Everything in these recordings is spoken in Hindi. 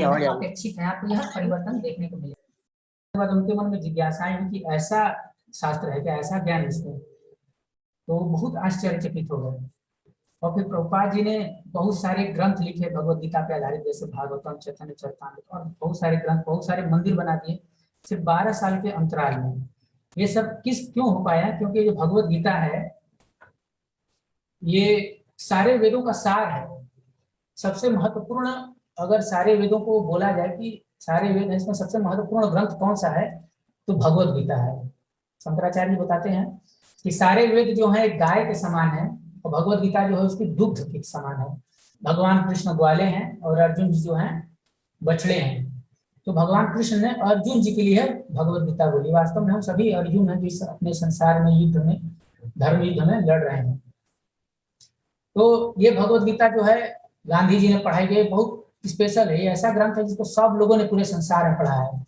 अपेक्षित है, आपको यह परिवर्तन देखने को मिलेगा। उसके बाद उनके मन में जिज्ञासाएं हुई कि ऐसा शास्त्र है क्या, ऐसा ज्ञान इसमें, तो बहुत आश्चर्यचकित हो गए। और फिर प्रभुपाद जी ने बहुत सारे ग्रंथ लिखे भगवद गीता पे आधारित, जैसे भागवतम, चैतन्य चरितामृत, और बहुत सारे ग्रंथ, बहुत सारे मंदिर बना दिए सिर्फ 12 साल के अंतराल में। ये सब क्यों हो पाया? क्योंकि जो भगवद गीता है ये सारे वेदों का सार है। सबसे महत्वपूर्ण, अगर सारे वेदों को बोला जाए कि सारे वेद, इसमें सबसे महत्वपूर्ण ग्रंथ कौन सा है, तो भगवद गीता है। शंकराचार्य जी बताते हैं कि सारे वेद जो है गाय के समान है, और भगवद गीता जो है उसकी दुग्ध के समान है। भगवान कृष्ण ग्वाले हैं और अर्जुन जी जो हैं बछड़े हैं। तो भगवान कृष्ण ने अर्जुन जी के लिए भगवद गीता बोली। वास्तव में हम सभी अर्जुन हैं जो अपने संसार में युद्ध में, धर्म युद्ध में लड़ रहे हैं। तो ये भगवद गीता जो है गांधी जी ने पढ़ाई गई, बहुत स्पेशल है। ये ऐसा ग्रंथ है जिसको सब लोगों ने पूरे संसार में पढ़ा है,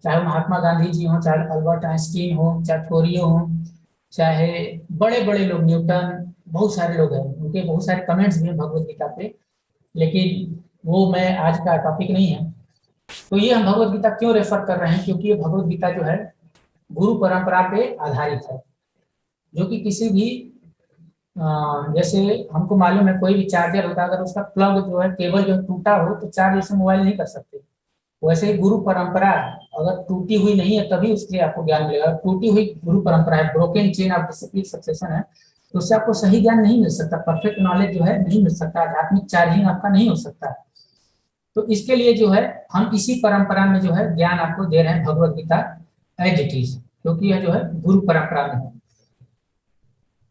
चाहे महात्मा गांधी जी हो, चाहे अल्बर्ट आइंस्टीन हो, चाहे फोरियो हो, चाहे बड़े बड़े लोग, न्यूटन, बहुत सारे लोग हैं, उनके बहुत सारे कमेंट्स भी हैं भगवद गीता पे, लेकिन वो मैं आज का टॉपिक नहीं है। तो ये हम भगवद गीता क्यों रेफर कर रहे हैं? क्योंकि ये भगवद गीता जो है गुरु परंपरा पे आधारित है, जो कि किसी भी जैसे हमको मालूम है कोई भी चार्जर होता है, अगर उसका प्लग जो है, केबल जो टूटा हो तो चार्ज उससे मोबाइल नहीं कर सकते। वैसे ही गुरु परंपरा अगर टूटी हुई नहीं है तभी उसके आपको ज्ञान मिलेगा। टूटी हुई गुरु परंपरा है, broken chain of discipline succession है, तो उससे आपको सही ज्ञान नहीं मिल सकता, परफेक्ट नॉलेज जो है नहीं मिल सकता, आध्यात्मिक चार्जिंग आपका नहीं हो सकता। तो इसके लिए जो है हम इसी परंपरा में जो है ज्ञान आपको दे रहे हैं, Bhagavad Gita as it is, क्योंकि यह जो है गुरु परंपरा में है।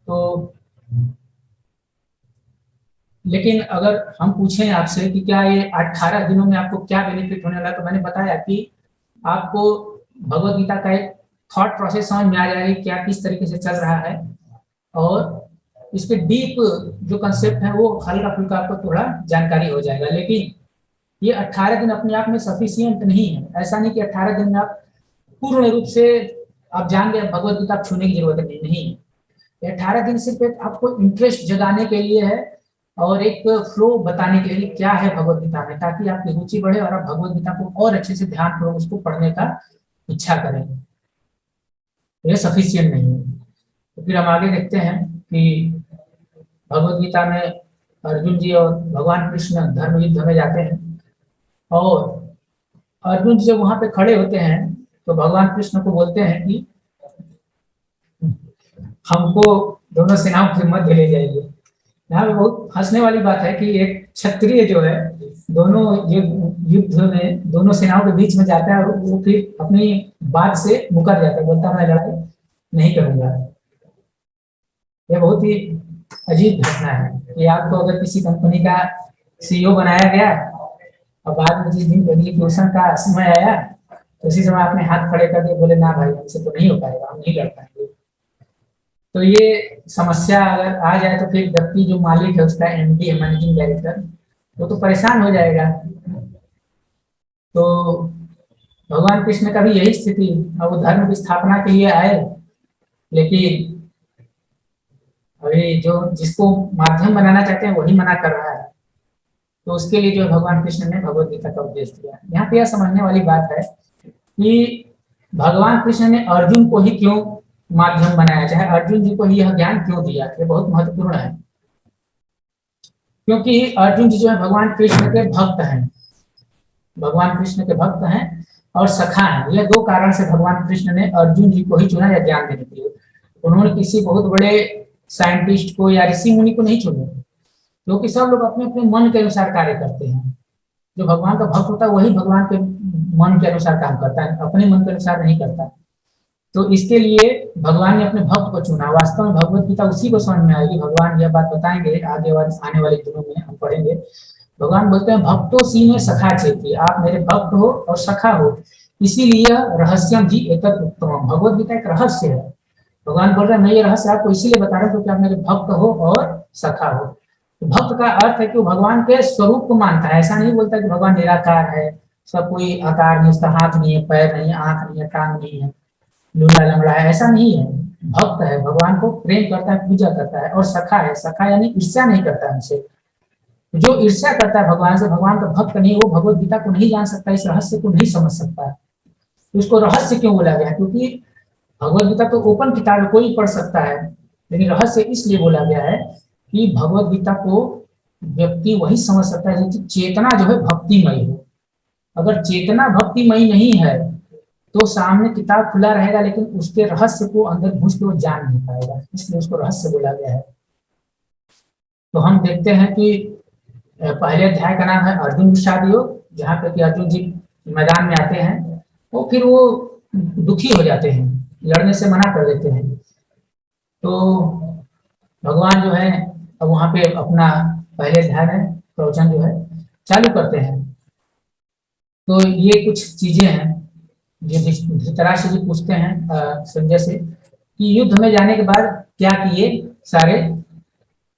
तो लेकिन अगर हम पूछें आपसे कि क्या ये 18 दिनों में आपको क्या बेनिफिट होने वाला, तो मैंने बताया कि आपको भगवद गीता का एक थॉट प्रोसेस समझ में आ जाएगा क्या किस तरीके से चल रहा है, और इसके डीप जो कंसेप्ट है वो हल्का फुल्का आपको थोड़ा जानकारी हो जाएगा। लेकिन ये 18 दिन अपने आप में सफिशियंट नहीं है। ऐसा नहीं कि 18 दिन में आप पूर्ण रूप से आप जान गए भगवद गीता छूने की जरूरत नहीं। 18 दिन सिर्फ एक आपको इंटरेस्ट जगाने के लिए है और एक फ्लो बताने के लिए क्या है भगवद गीता में, ताकि आपकी रुचि बढ़े और आप भगवद गीता को और अच्छे से ध्यानपूर्वक उसको पढ़ने का इच्छा करें। यह सफिशियंट नहीं है। तो फिर हम आगे देखते हैं कि भगवद गीता में अर्जुन जी और भगवान कृष्ण धर्म युद्ध में जाते हैं, और अर्जुन जी जब वहां पे खड़े होते हैं तो भगवान कृष्ण को बोलते हैं कि हमको दोनों सेनाओं के मध्य ले जाइए। यहाँ पे बहुत हंसने वाली बात है कि एक क्षत्रिय जो है दोनों युद्ध में दोनों सेनाओं के बीच में जाता है और वो फिर अपनी बात से मुकर जाता है, बोलता मैं लड़ाई नहीं करूंगा। यह बहुत ही अजीब घटना है कि आपको अगर किसी कंपनी का सीईओ बनाया गया और बाद में जिस दिन एग्जीक्यूशन का समय आया तो उसी समय आपने हाथ खड़े कर दिए, बोले ना भाई हमसे तो नहीं हो पाएगा, हम नहीं लड़ पाएंगे। तो ये समस्या अगर आ जाए तो फिर जबकि जो मालिक है उसका एमडी है, मैनेजिंग डायरेक्टर, वो तो परेशान हो जाएगा। तो भगवान कृष्ण का भी यही स्थिति, और वो धर्म की स्थापना के लिए आए, लेकिन अभी जो जिसको माध्यम बनाना चाहते हैं वही मना कर रहा है। तो उसके लिए जो भगवान कृष्ण ने भगवद गीता का उपदेश दिया। यहाँ पे यह समझने वाली बात है कि भगवान कृष्ण ने अर्जुन को ही क्यों माध्यम बनाया, चाहे अर्जुन जी को ही यह ज्ञान क्यों दिया, ये बहुत महत्वपूर्ण है। क्योंकि अर्जुन जी जो है भगवान कृष्ण के भक्त हैं, भगवान कृष्ण के भक्त हैं और सखा हैं। यह दो कारण से भगवान कृष्ण ने अर्जुन जी को ही चुना या ज्ञान देने के लिए। उन्होंने किसी बहुत बड़े साइंटिस्ट को या ऋषि मुनि को नहीं चुने, क्योंकि सब लोग अपने अपने मन के अनुसार कार्य करते हैं। जो भगवान का भक्त होता है वही भगवान के मन के अनुसार काम करता है, अपने मन के अनुसार नहीं करता। तो इसके लिए भगवान ने अपने भक्त को चुना। वास्तव में भगवत गीता उसी को समझ में आएगी, भगवान यह बात बताएंगे आगे आने वाले दिनों में हम पढ़ेंगे। भगवान बोलते हैं भक्तों सी में सखा चेती, आप मेरे भक्त हो और सखा हो, इसीलिए रहस्यम जी एतत् उत्तम। भगवत गीता एक रहस्य है। भगवान बोल रहे हैं मैं ये रहस्य आपको इसीलिए बता रहा हूँ क्योंकि आप मेरे भक्त हो और सखा हो। तो भक्त का अर्थ है कि वो भगवान के स्वरूप को मानता है। ऐसा नहीं बोलता कि भगवान निराकार है, सब कोई आकार नहीं, उसका हाथ नहीं है, पैर नहीं है, आंख नहीं है, कान नहीं है, लूला लंगड़ा है, ऐसा नहीं है। भक्त है, भगवान को प्रेम करता है, पूजा करता है, और सखा है। सखा यानी ईर्ष्या नहीं करता हमसे। जो ईर्ष्या करता है भगवान से, भगवान का भक्त नहीं, वो भगवत गीता को नहीं जान सकता, इस रहस्य को नहीं समझ सकता है। तो इसको रहस्य क्यों बोला गया है? क्योंकि भगवत गीता तो ओपन किताब है, कोई पढ़ सकता है, लेकिन रहस्य इसलिए बोला गया है कि भगवत गीता को व्यक्ति वही समझ सकता है जिसकी चेतना जो है भक्तिमय हो। अगर चेतना भक्तिमय नहीं है तो सामने किताब खुला रहेगा, लेकिन उसके रहस्य को अंदर घुस के वो जान नहीं पाएगा, इसलिए उसको रहस्य बोला गया है। तो हम देखते हैं कि पहले अध्याय का नाम है अर्जुन विषाद योग, जहाँ पे कि अर्जुन जी मैदान में आते हैं, तो फिर वो दुखी हो जाते हैं, लड़ने से मना कर देते हैं। तो भगवान जो है अब वहाँ पे अपना पहले अध्याय में प्रवचन जो है चालू करते हैं। तो ये कुछ चीजें हैं जो धृतराष्ट्र जी पूछते हैं संजय से कि युद्ध में जाने के बाद क्या किए सारे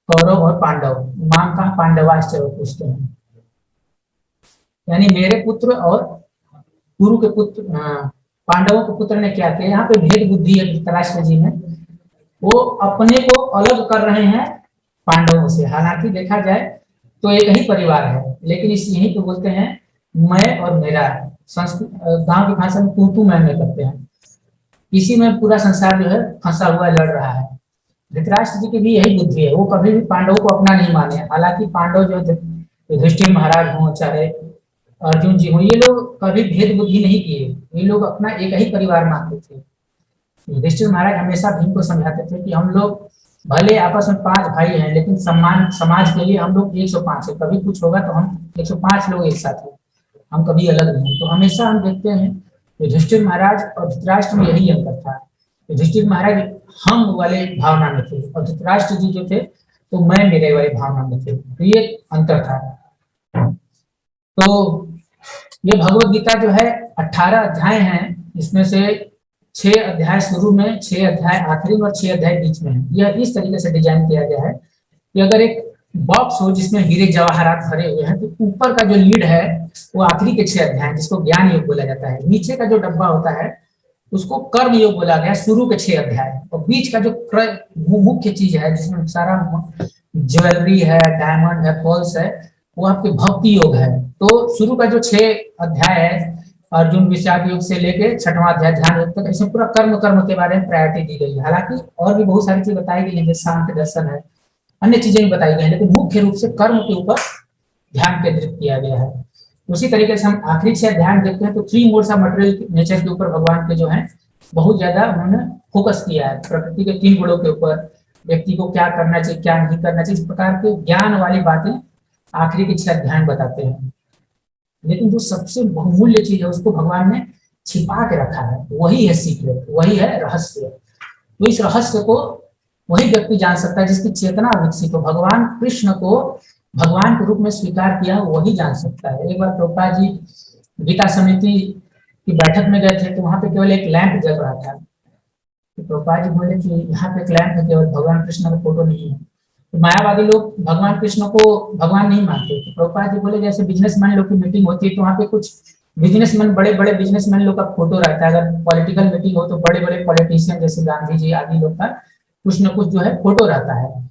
कौरव और पांडव, माम का पांडवाश्च पूछते हैं, यानी मेरे पुत्र और कुरु के पुत्र पांडवों के पुत्र ने क्या किया। यहाँ पे भेद बुद्धि है धृतराष्ट्र जी में, वो अपने को अलग कर रहे हैं पांडवों से। हालांकि देखा जाए तो एक ही परिवार है, लेकिन इस यही तो बोलते हैं मैं और मेरा। संस्कृत गांव की भाषा में तू मैं करते हैं, इसी में पूरा संसार जो है फंसा हुआ लड़ रहा है। धृतराष्ट्र जी की भी यही बुद्धि है, वो कभी भी पांडवों को अपना नहीं माने। हालांकि पांडव जो युधिष्ठिर महाराज हों चाहे अर्जुन जी हों, ये लोग कभी भेद बुद्धि नहीं किए, ये लोग अपना एक ही परिवार मानते थे। युधिष्ठिर महाराज हमेशा भीम को समझाते थे कि हम लोग भले आपस में 5 भाई हैं, लेकिन सम्मान समाज के लिए हम लोग 105 है, कभी कुछ होगा तो हम 105 लोग एक साथ हैं, हम कभी अलग नहीं। तो हमेशा हम देखते हैं युधिष्ठिर महाराज और धृतराष्ट्र में यही अंतर था। युधिष्ठिर महाराज हम वाले भावना में थे और धृतराष्ट्र जी जो थे तो मैं मेरे वाले भावना में थे, तो ये अंतर था। तो ये भगवत गीता जो है 18 अध्याय हैं, इसमें से 6 अध्याय शुरू में, 6 अध्याय आखिरी में और 6 अध्याय बीच में है। यह इस तरीके से डिजाइन किया गया है कि अगर एक बॉक्स हो जिसमें हीरे जवाहरात भरे हुए हैं, तो ऊपर का जो लीड है वो आखिरी के 6 अध्याय जिसको ज्ञान योग बोला जाता है, नीचे का जो डब्बा होता है उसको कर्म योग बोला गया, शुरू के 6 अध्याय, और बीच का जो मुख्य चीज है जिसमें सारा ज्वेलरी है, डायमंड है, फॉल्स है, वो आपके भक्ति योग है। तो शुरू का जो 6 अध्याय है अर्जुन विषाद योग से लेके 6वां अध्याय ध्यान योग तक, इसमें पूरा कर्म के बारे में प्रायोरिटी दी गई है। हालांकि और भी बहुत सारी चीज बताई गई है, जैसे सांख्य दर्शन है, अन्य चीजें भी बताई गई हैं, लेकिन मुख्य रूप से कर्म के ऊपर ध्यान केंद्रित किया गया है। उसी तरीके से हम आखिरी 6 ध्यान देखते हैं तो 3 मोड्स ऑफ मटेरियल नेचर के ऊपर भगवान के जो है बहुत ज्यादा उन्होंने फोकस किया है, प्रकृति के 3 गुणों के ऊपर, व्यक्ति को क्या करना चाहिए क्या नहीं करना चाहिए, इस प्रकार के ज्ञान वाली बातें आखिरी के 6 अध्याय बताते हैं। लेकिन जो सबसे बहुमूल्य चीज है उसको भगवान ने छिपा के रखा है, वही है सीक्रेट, वही है रहस्य। तो इस रहस्य को वही व्यक्ति जान सकता है जिसकी चेतना विकसित हो, भगवान कृष्ण को भगवान के रूप में स्वीकार किया वही जान सकता है। एक बार प्रभुपाद जी गीता समिति की बैठक में गए थे, तो वहां पे केवल एक लैंप जल रहा था। तो प्रभुपाद जी बोले कि यहाँ पे एक लैंप है, केवल भगवान कृष्ण का फोटो नहीं है। तो मायावादी लोग भगवान कृष्ण को भगवान नहीं मानते। तो प्रभुपाद जी बोले जैसे बिजनेसमैन लोग की मीटिंग होती है तो वहाँ पे कुछ बिजनेसमैन, बड़े बड़े बिजनेसमैन लोग का फोटो रहता है। अगर पॉलिटिकल मीटिंग हो तो बड़े बड़े पॉलिटिशियन जैसे गांधी जी आदि लोग का कुछ न कुछ जो है फोटो रहता है।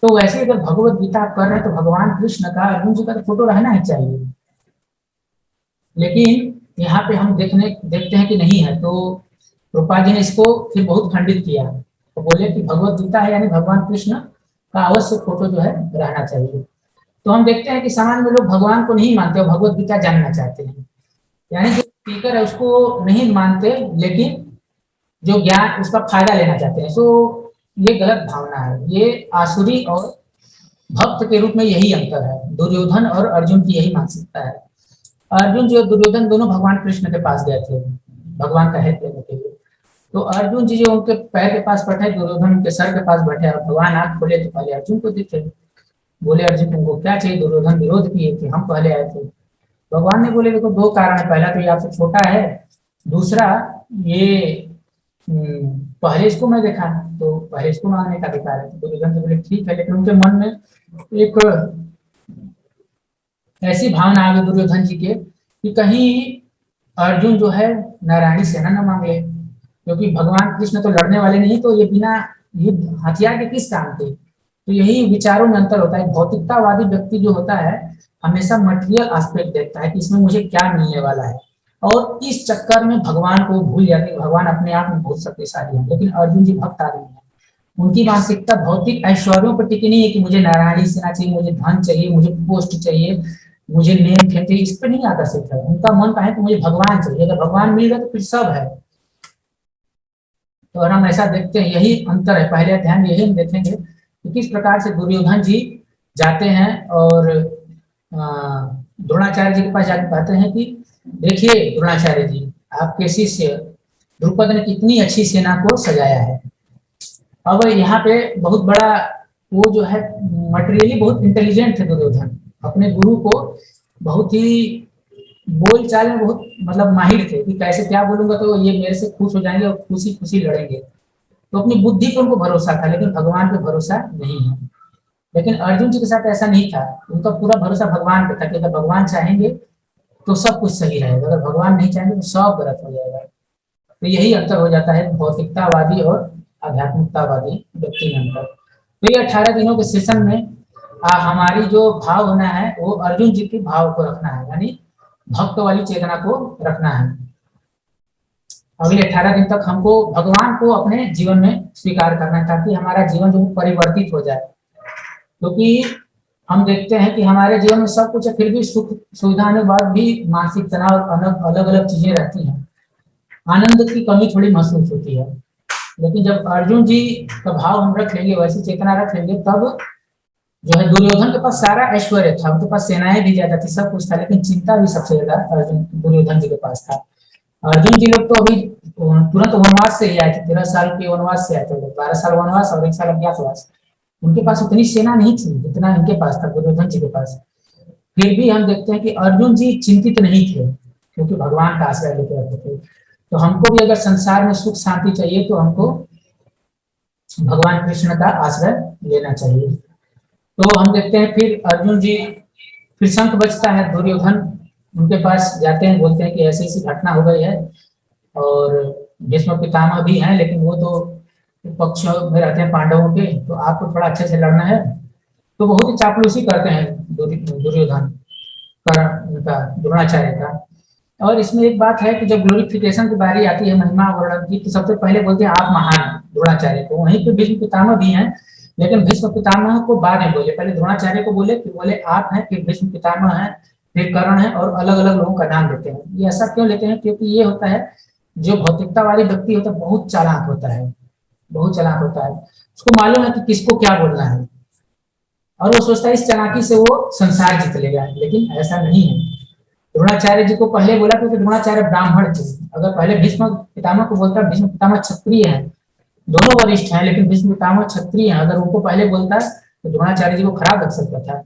तो वैसे अगर भगवत गीता आप कर रहे हैं तो भगवान कृष्ण का, अर्जुन जी का तो फोटो रहना ही चाहिए, लेकिन यहाँ पे हम देखते हैं कि नहीं है। तो प्रभुपाद जी ने इसको फिर बहुत खंडित किया, तो बोले कि भगवत गीता है यानी भगवान कृष्ण का अवश्य फोटो जो है रहना चाहिए। तो हम देखते हैं कि समाज में लोग भगवान को नहीं मानते और भगवत गीता जानना चाहते हैं, यानी जो स्पीकर है उसको नहीं मानते लेकिन जो ज्ञान उसका फायदा लेना चाहते हैं। सो ये गलत भावना है, ये आसुरी और भक्त के रूप में यही अंतर है। दुर्योधन और अर्जुन की यही मानसिकता है। अर्जुन जी और दुर्योधन दोनों भगवान कृष्ण के पास गए थे भगवान का हेल्प लेने के लिए। तो अर्जुन जी जो उनके पैर के पास बैठे, दुर्योधन उनके सर के पास बैठे, और भगवान आंख खोले तो पहले अर्जुन को दिखे। बोले अर्जुन तुमको क्या चाहिए? दुर्योधन विरोध किए कि हम पहले आए थे। भगवान ने बोले देखो 2 कारण है, पहला तो ये आपसे छोटा है, दूसरा ये पहले इसको मैं देखा तो पहले इसको मांगने का अधिकार है। तो दुर्योधन बोले ठीक है, लेकिन उनके मन में एक ऐसी भावना आ गई दुर्योधन जी के कि कहीं अर्जुन जो है नारायणी सेना न मांग ले, क्योंकि भगवान कृष्ण तो लड़ने वाले नहीं, तो ये बिना युद्ध हथियार के किस काम के। तो यही विचारों में अंतर होता है। भौतिकतावादी व्यक्ति जो होता है हमेशा मटेरियल एस्पेक्ट देखता है कि इसमें मुझे क्या मिलने वाला है, और इस चक्कर में भगवान को भूल जाते हैं। भगवान अपने आप में बहुत शक्तिशाली है, लेकिन अर्जुन जी भक्त आदमी है। उनकी मानसिकता भौतिक ऐश्वर्यों पर टिकी नहीं है कि मुझे नारायणी सेना चाहिए, मुझे धन चाहिए, मुझे पोस्ट चाहिए, मुझे नेम फेम चाहिए, इस पर नहीं आकर्षित है। उनका मन का है कि मुझे भगवान चाहिए, अगर भगवान मिल गए तो फिर सब है। तो अगर हम ऐसा देखते हैं, यही अंतर है। पहले ध्यान यही हम देखेंगे कि किस प्रकार से दुर्योधन जी जाते हैं और द्रोणाचार्य जी के पास जाकर कहते हैं कि देखिए द्रोणाचार्य जी, आपके शिष्य द्रुपद ने कितनी अच्छी सेना को सजाया है। अब यहाँ पे बहुत बड़ा वो जो है मटेरियली बहुत इंटेलिजेंट थे दुर्योधन, अपने गुरु को बहुत ही बोल चाल में बहुत मतलब माहिर थे कि कैसे क्या बोलूंगा तो ये मेरे से खुश हो जाएंगे और खुशी खुशी लड़ेंगे। तो अपनी बुद्धि पर उनको भरोसा था, लेकिन भगवान पे भरोसा नहीं है। लेकिन अर्जुन जी के साथ ऐसा नहीं था, उनका पूरा भरोसा भगवान पे था कि अगर भगवान चाहेंगे तो सब कुछ सही रहेगा, अगर भगवान नहीं चाहेंगे तो सब गलत हो जाएगा। तो यही अंतर हो जाता है भौतिकतावादी और आध्यात्मिकतावादी व्यक्ति में अंतर। तो ये 18 दिनों के सेशन में हमारी जो भाव होना है वो अर्जुन जी के भाव को रखना है, यानी भक्त वाली चेतना को रखना है। अगले 18 दिन तक हमको भगवान को अपने जीवन में स्वीकार करना है, ताकि हमारा जीवन जो परिवर्तित हो जाए। क्योंकि हम देखते हैं कि हमारे जीवन में सब कुछ है, फिर भी सुख सुविधा आने के बाद भी मानसिक तनाव अलग अलग चीजें रहती हैं, आनंद की कमी थोड़ी महसूस होती है। लेकिन जब अर्जुन जी का भाव हम रख लेंगे, वैसी चेतना रख लेंगे, तब जो है दुर्योधन के पास सारा ऐश्वर्य था, उनके पास सेनाएं भी ज्यादा थी, सब कुछ था, लेकिन चिंता भी सबसे ज्यादा अर्जुन दुर्योधन जी के पास था। अर्जुन जी लोग तो अभी तुरंत वनवास से ही आए थे, 13 साल के वनवास से आए थे, 12 साल वनवास और 1 साल अज्ञातवास। उनके पास उतनी सेना नहीं थी जितना इनके पास था, दुर्योधन जी के पास। फिर भी हम देखते हैं कि अर्जुन जी चिंतित नहीं थे, क्योंकि भगवान का आश्रय लेकर रखे थे। तो हमको भी अगर संसार में सुख शांति चाहिए तो हमको भगवान कृष्ण का आश्रय लेना चाहिए। तो हम देखते हैं फिर अर्जुन जी, फिर शंख बजता है, दुर्योधन उनके पास जाते हैं, बोलते हैं कि ऐसी ऐसी घटना हो गई है, और भीष्म पितामह भी हैं, लेकिन वो तो पक्ष में रहते हैं पांडवों के, तो आपको थोड़ा अच्छे से लड़ना है। तो बहुत ही चापलूसी करते हैं दुर्योधन का, उनका द्रोणाचार्य का। और इसमें एक बात है कि जब ग्लोरिफिकेशन की बारी आती है महिमा वर्णन की, तो सबसे पहले बोलते हैं आप महान द्रोणाचार्य को। वहीं पे भीष्म पितामह भी हैं, लेकिन भीष्म पितामह को बाद में बोले, पहले द्रोणाचार्य को बोले, फिर बोले आप हैं, फिर भीष्म पितामह हैं, फिर कर्ण है, और अलग अलग लोगों का नाम लेते हैं। ये ऐसा क्यों लेते हैं? क्योंकि ये होता है, जो भौतिकता वाली व्यक्ति होता है बहुत चालाक होता है, बहुत चालाक होता है। उसको मालूम है कि किसको क्या बोलना है, और वो सोचता है इस चालाकी से वो संसार जीत लेगा, लेकिन ऐसा नहीं है। द्रोणाचार्य जी को पहले बोला क्योंकि द्रोणाचार्य ब्राह्मण थे। अगर पहले भीष्म पितामह को बोलता, भीष्म पितामह क्षत्रिय है, दोनों वरिष्ठ हैं, लेकिन भीष्म पितामह क्षत्रिय हैं, अगर उनको पहले बोलता तो द्रोणाचार्य जी को खराब लग सकता था।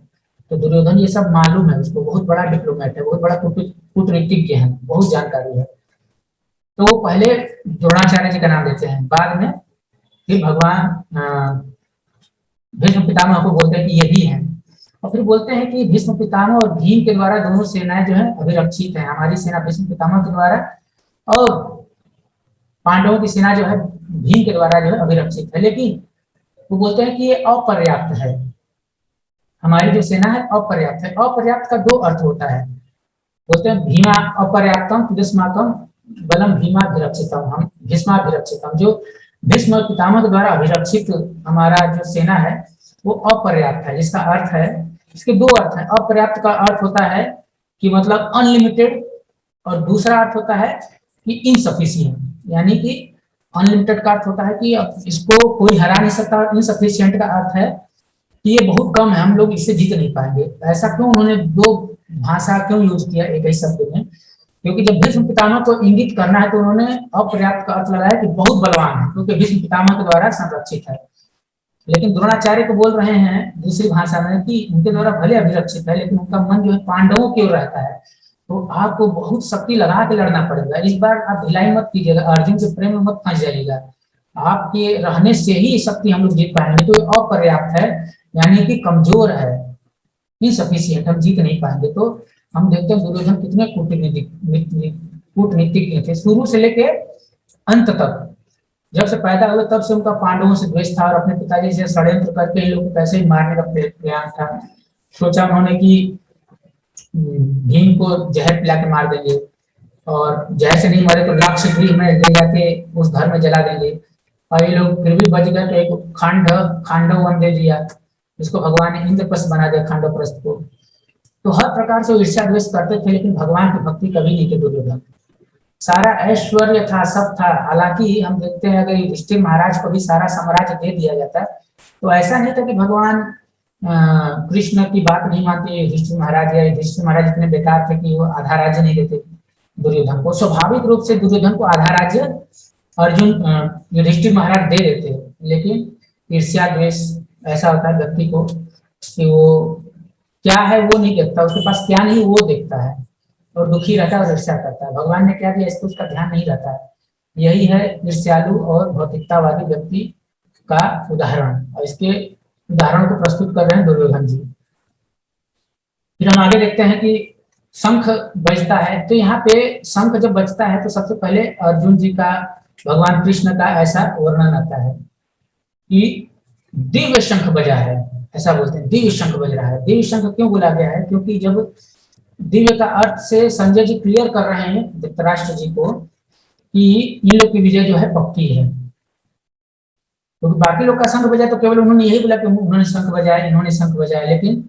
तो दुर्योधन ये सब मालूम है उसको, बहुत बड़ा डिप्लोमेट है, बहुत बड़ा कूटनीतिज्ञ है, बहुत जानकारी है। तो वो पहले द्रोणाचार्य जी का नाम लेते हैं, बाद में फिर भगवान भीष्म पितामह को बोलते हैं कि ये भी है। और फिर बोलते हैं कि भीष्म पितामह और भीम के द्वारा दोनों सेनाएं जो है अभिरक्षित है। हमारी सेना भीष्म पितामह के द्वारा, और पांडवों की सेना जो है भीम के द्वारा जो है अभिरक्षित है। लेकिन वो बोलते हैं कि ये अपर्याप्त है, हमारी जो सेना है अपर्याप्त है। अपर्याप्त का 2 अर्थ होता है। बोलते हैं भीमा अपर्याप्तम भीष्माकम बलम भीमाभिरक्षितम, हम भीष्माभिरक्षितम, जो भीष्म पितामह के द्वारा अभिरक्षित हमारा जो सेना है वो अपर्याप्त है। जिसका अर्थ है, इसके 2 अर्थ है। अपर्याप्त का अर्थ होता है कि मतलब अनलिमिटेड, और दूसरा अर्थ होता है कि इनसफिशिएंट, यानी कि अनलिमिटेड का अर्थ होता है कि इसको कोई हरा नहीं सकता। इनसफिशिएंट का अर्थ है कि ये बहुत कम है, हम लोग इससे जीत नहीं पाएंगे। ऐसा क्यों उन्होंने 2 भाषा क्यों यूज किया एक ही शब्द में? क्योंकि जब भीष्म पितामह को इंगित करना है तो उन्होंने अपर्याप्त का अर्थ लगाया कि बहुत बलवान है, क्योंकि भीष्म पितामह के द्वारा संरक्षित है। लेकिन द्रोणाचार्य को बोल रहे हैं दूसरी भाषा में कि उनके द्वारा भले अभिरक्षित है, लेकिन उनका मन जो है पांडवों की ओर रहता है, तो आपको बहुत शक्ति लगा के लड़ना पड़ेगा। इस बार आप ढिलाई मत कीजिएगा, अर्जुन के प्रेम में मत फंस जाइएगा। आपके रहने से ही शक्ति हम लोग जीत पाएंगे। तो अपर्याप्त है, यानी कि कमजोर है, इनसफिशिएंट, हम जीत नहीं पाएंगे। तो हम देखते हैं दुर्योधन कितने कूटनीतिज्ञ थे, शुरू से लेके अंत तक जब से पैदा हुए तब से उनका पांडवों से द्वेष था और अपने पिताजी से षड्यंत्र करके इन लोग को कैसे ही मारने का प्रयास था। सोचा उन्होंने कि भीम को जहर पिला के मार देंगे और जहर से नहीं मरे तो लाक्षगृह में ले जाके उस घर में जला देंगे। और ये लोग फिर भी बच गए तो एक खांडव वन दे दिया, जिसको भगवान ने इंद्रप्रस्थ बना दिया, खांडव प्रस्थ को। तो हर प्रकार से ईर्ष्या द्वेष करते थे, लेकिन भगवान की भक्ति कभी नहीं की दुर्योधन। सारा ऐश्वर्य था, सब था। हालांकि हम देखते हैं अगर युधिष्ठिर महाराज को भी सारा साम्राज्य दे दिया जाता तो ऐसा नहीं था कि भगवान कृष्ण की बात नहीं मानते युधिष्ठिर महाराज, या युधिष्ठिर महाराज इतने बेकार थे कि वो आधा राज्य नहीं देते दुर्योधन को। स्वाभाविक रूप से दुर्योधन को आधा राज्य अर्जुन युधिष्ठिर महाराज दे देते, लेकिन ईर्ष्या द्वेष ऐसा होता है व्यक्ति को कि वो क्या है वो नहीं देखता, उसके पास क्या नहीं वो देखता है और दुखी रहता है और ईर्ष्या करता है। भगवान ने क्या दिया इसको उसका ध्यान नहीं रहता है। यही है ईर्ष्यालु और भौतिकतावादी व्यक्ति का उदाहरण, और इसके उदाहरण को प्रस्तुत कर रहे हैं दुर्योधन जी। फिर हम आगे देखते हैं कि शंख बजता है, तो यहाँ पे शंख जब बजता है तो सबसे पहले अर्जुन जी का भगवान कृष्ण का ऐसा वर्णन आता है कि दिव्य शंख बजा है, ऐसा बोलते हैं दिव्य शंख बज रहा है। दिव्य शंख क्यों बोला गया है? क्योंकि जब दिव्य का अर्थ से संजय जी क्लियर कर रहे हैं धृतराष्ट्र जी को कि इन लोग की विजय जो है पक्की है। तो बाकी लोग का शंख बजाया तो केवल उन्होंने यही बोला कि उन्होंने शंख बजाया, इन्होंने शंख बजाया, लेकिन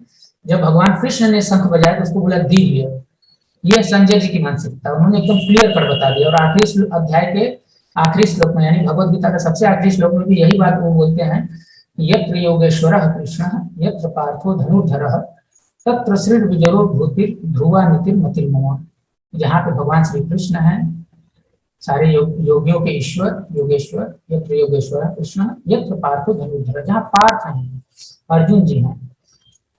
जब भगवान कृष्ण ने शंख बजाया तो उसको बोला दिव्य। यह संजय जी की मानसिकता उन्होंने एकदम क्लियर कर बता दिया। और आखिरी अध्याय के आखिरी श्लोक में, यानी भगवद गीता का सबसे आखिरी श्लोक में भी यही बात वो बोलते हैं, यत्र योगेश्वरः कृष्णः यत्र पार्थो धनुर्धरः तत्र श्री विजरो भूतिर ध्रुवा नीतिर मतिर्मम। जहाँ पे भगवान श्री कृष्ण है, सारे योगियों के ईश्वर योगेश्वर, यत्र योगेश्वर कृष्ण यत्र पार्थो धनुर्धर, जहाँ पार्थ हैं अर्जुन जी हैं,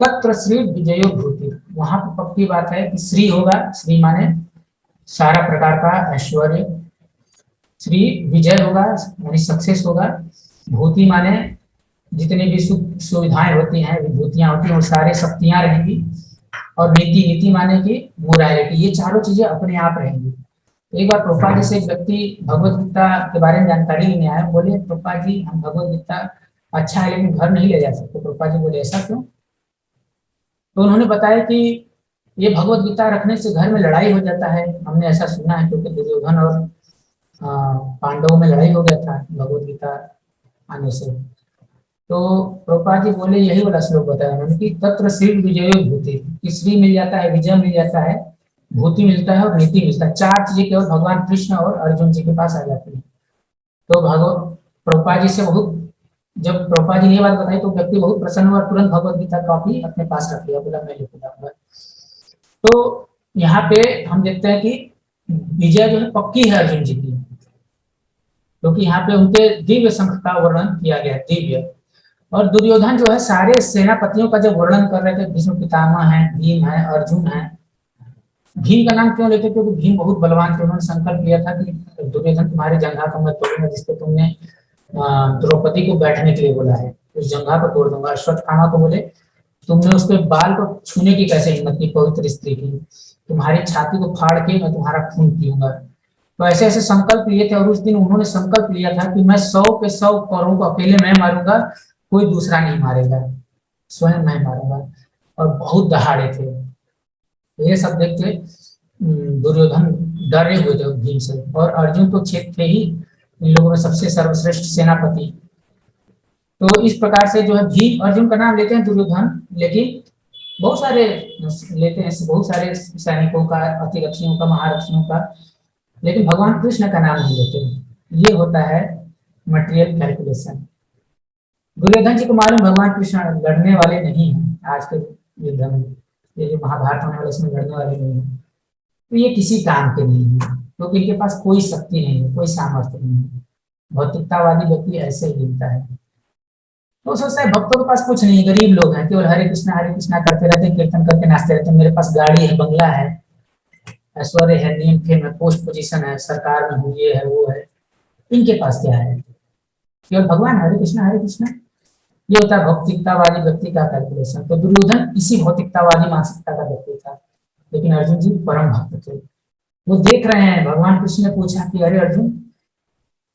तत्र श्री विजयो भूति, वहां पर पक्की बात है कि श्री होगा। श्री माने सारा प्रकार का ऐश्वर्य, श्री विजय होगा यानी सक्सेस होगा, भूति माने जितनी भी सुविधाएं होती हैं, विभूतियां होती हैं, वो सारे शक्तियां रहेंगी। और नीति, नीति माने कि मोरालिटी, ये चारों चीजें अपने आप रहेंगी। एक बार प्रभुपाद जी से एक व्यक्ति भगवद गीता के बारे में जानकारी लेने आया, बोले प्रभुपाद जी हम भगवद गीता अच्छा है लेकिन घर नहीं ले जा सकते। प्रभुपाद जी बोले ऐसा क्यों? तो उन्होंने बताया कि ये भगवद गीता रखने से घर में लड़ाई हो जाता है, हमने ऐसा सुना है, क्योंकि दुर्योधन और पांडवों में लड़ाई हो गया था भगवद गीता आने से। तो प्रभुपाद जी बोले यही वाला श्लोक बताया उन्होंने कि तत्र श्री विजयो भूति, कि श्री मिल जाता है, विजय मिल जाता है, भूति मिलता है और नीति मिलता है। चार चीजें केवल भगवान कृष्ण और अर्जुन जी के पास आ जाती है। तो प्रभुपाद जी से बहुत, जब प्रभुपाद जी ने ये बात बताई तो व्यक्ति बहुत प्रसन्न हुआ, तुरंत भगवद गीता कॉपी अपने पास रख लिया, बोला मैं लिखूंगा। तो यहाँ पे हम देखते हैं कि विजय जो है पक्की है अर्जुन जी की, क्योंकि यहाँ पे उनके दिव्य शंख का वर्णन किया गया, दिव्य। और दुर्योधन जो है सारे सेनापतियों का जब वर्णन कर रहे थे, भीष्म पितामह है, भीम है, अर्जुन है। भीम का नाम क्यों लेते? क्योंकि भीम बहुत बलवान थे। उन्होंने संकल्प लिया था कि दुर्योधन तुम्हारे जंघा को मैं तोड़ूंगा, जिसको तुमने द्रौपदी को बैठने के लिए बोला है, उस जंघा को तोड़ दूंगा। अश्वत्थामा को बोले तुमने उसके बाल को छूने की कैसे हिम्मत की पवित्र स्त्री की, तुम्हारी छाती को फाड़ के मैं तुम्हारा खून पीऊंगा। तो ऐसे ऐसे संकल्प लिए थे। और उस दिन उन्होंने संकल्प लिया था कि मैं 100 के 100 कौरवों को अकेले मैं मारूंगा, कोई दूसरा नहीं मारेगा, स्वयं मैं मारूंगा। और बहुत दहाड़े थे। ये सब देख के दुर्योधन डरे हुए थे भीम से। और अर्जुन तो थे ही इन लोगों में सबसे सर्वश्रेष्ठ सेनापति। तो इस प्रकार से जो है भीम, अर्जुन का नाम लेते हैं दुर्योधन, लेकिन बहुत सारे लेते हैं, बहुत सारे सैनिकों का, अतिरथियों का, महारथियों का, लेकिन भगवान कृष्ण का नाम नहीं लेते। ये होता है मटेरियल कैलकुलेशन। दुर्योधन जी को मालूम भगवान कृष्ण लड़ने वाले नहीं हैं आज के युद्ध में, ये जो महाभारत होने वाले इसमें लड़ने वाले नहीं है, तो ये किसी काम के नहीं है, क्योंकि इनके पास कोई शक्ति नहीं है, कोई सामर्थ्य नहीं है। भौतिकतावादी व्यक्ति ऐसे ही मिलता है। तो सोचता है भक्तों के पास कुछ नहीं, गरीब लोग हैं, केवल हरे कृष्णा करते रहते हैं, कीर्तन करके नाचते रहते हैं। मेरे पास गाड़ी है, बंगला है, ऐश्वर्य है, नेम फेम है, पोस्ट पोजीशन है, सरकार में हूँ, ये है वो है। इनके पास क्या है? केवल भगवान हरे कृष्णा। ये होता है भौतिकतावादी व्यक्ति का कैलकुलेशन। तो दुर्योधन इसी भौतिकतावादी मानसिकता का व्यक्ति था, लेकिन अर्जुन जी परम भक्त थे। वो देख रहे हैं, भगवान कृष्ण ने पूछा कि अरे अर्जुन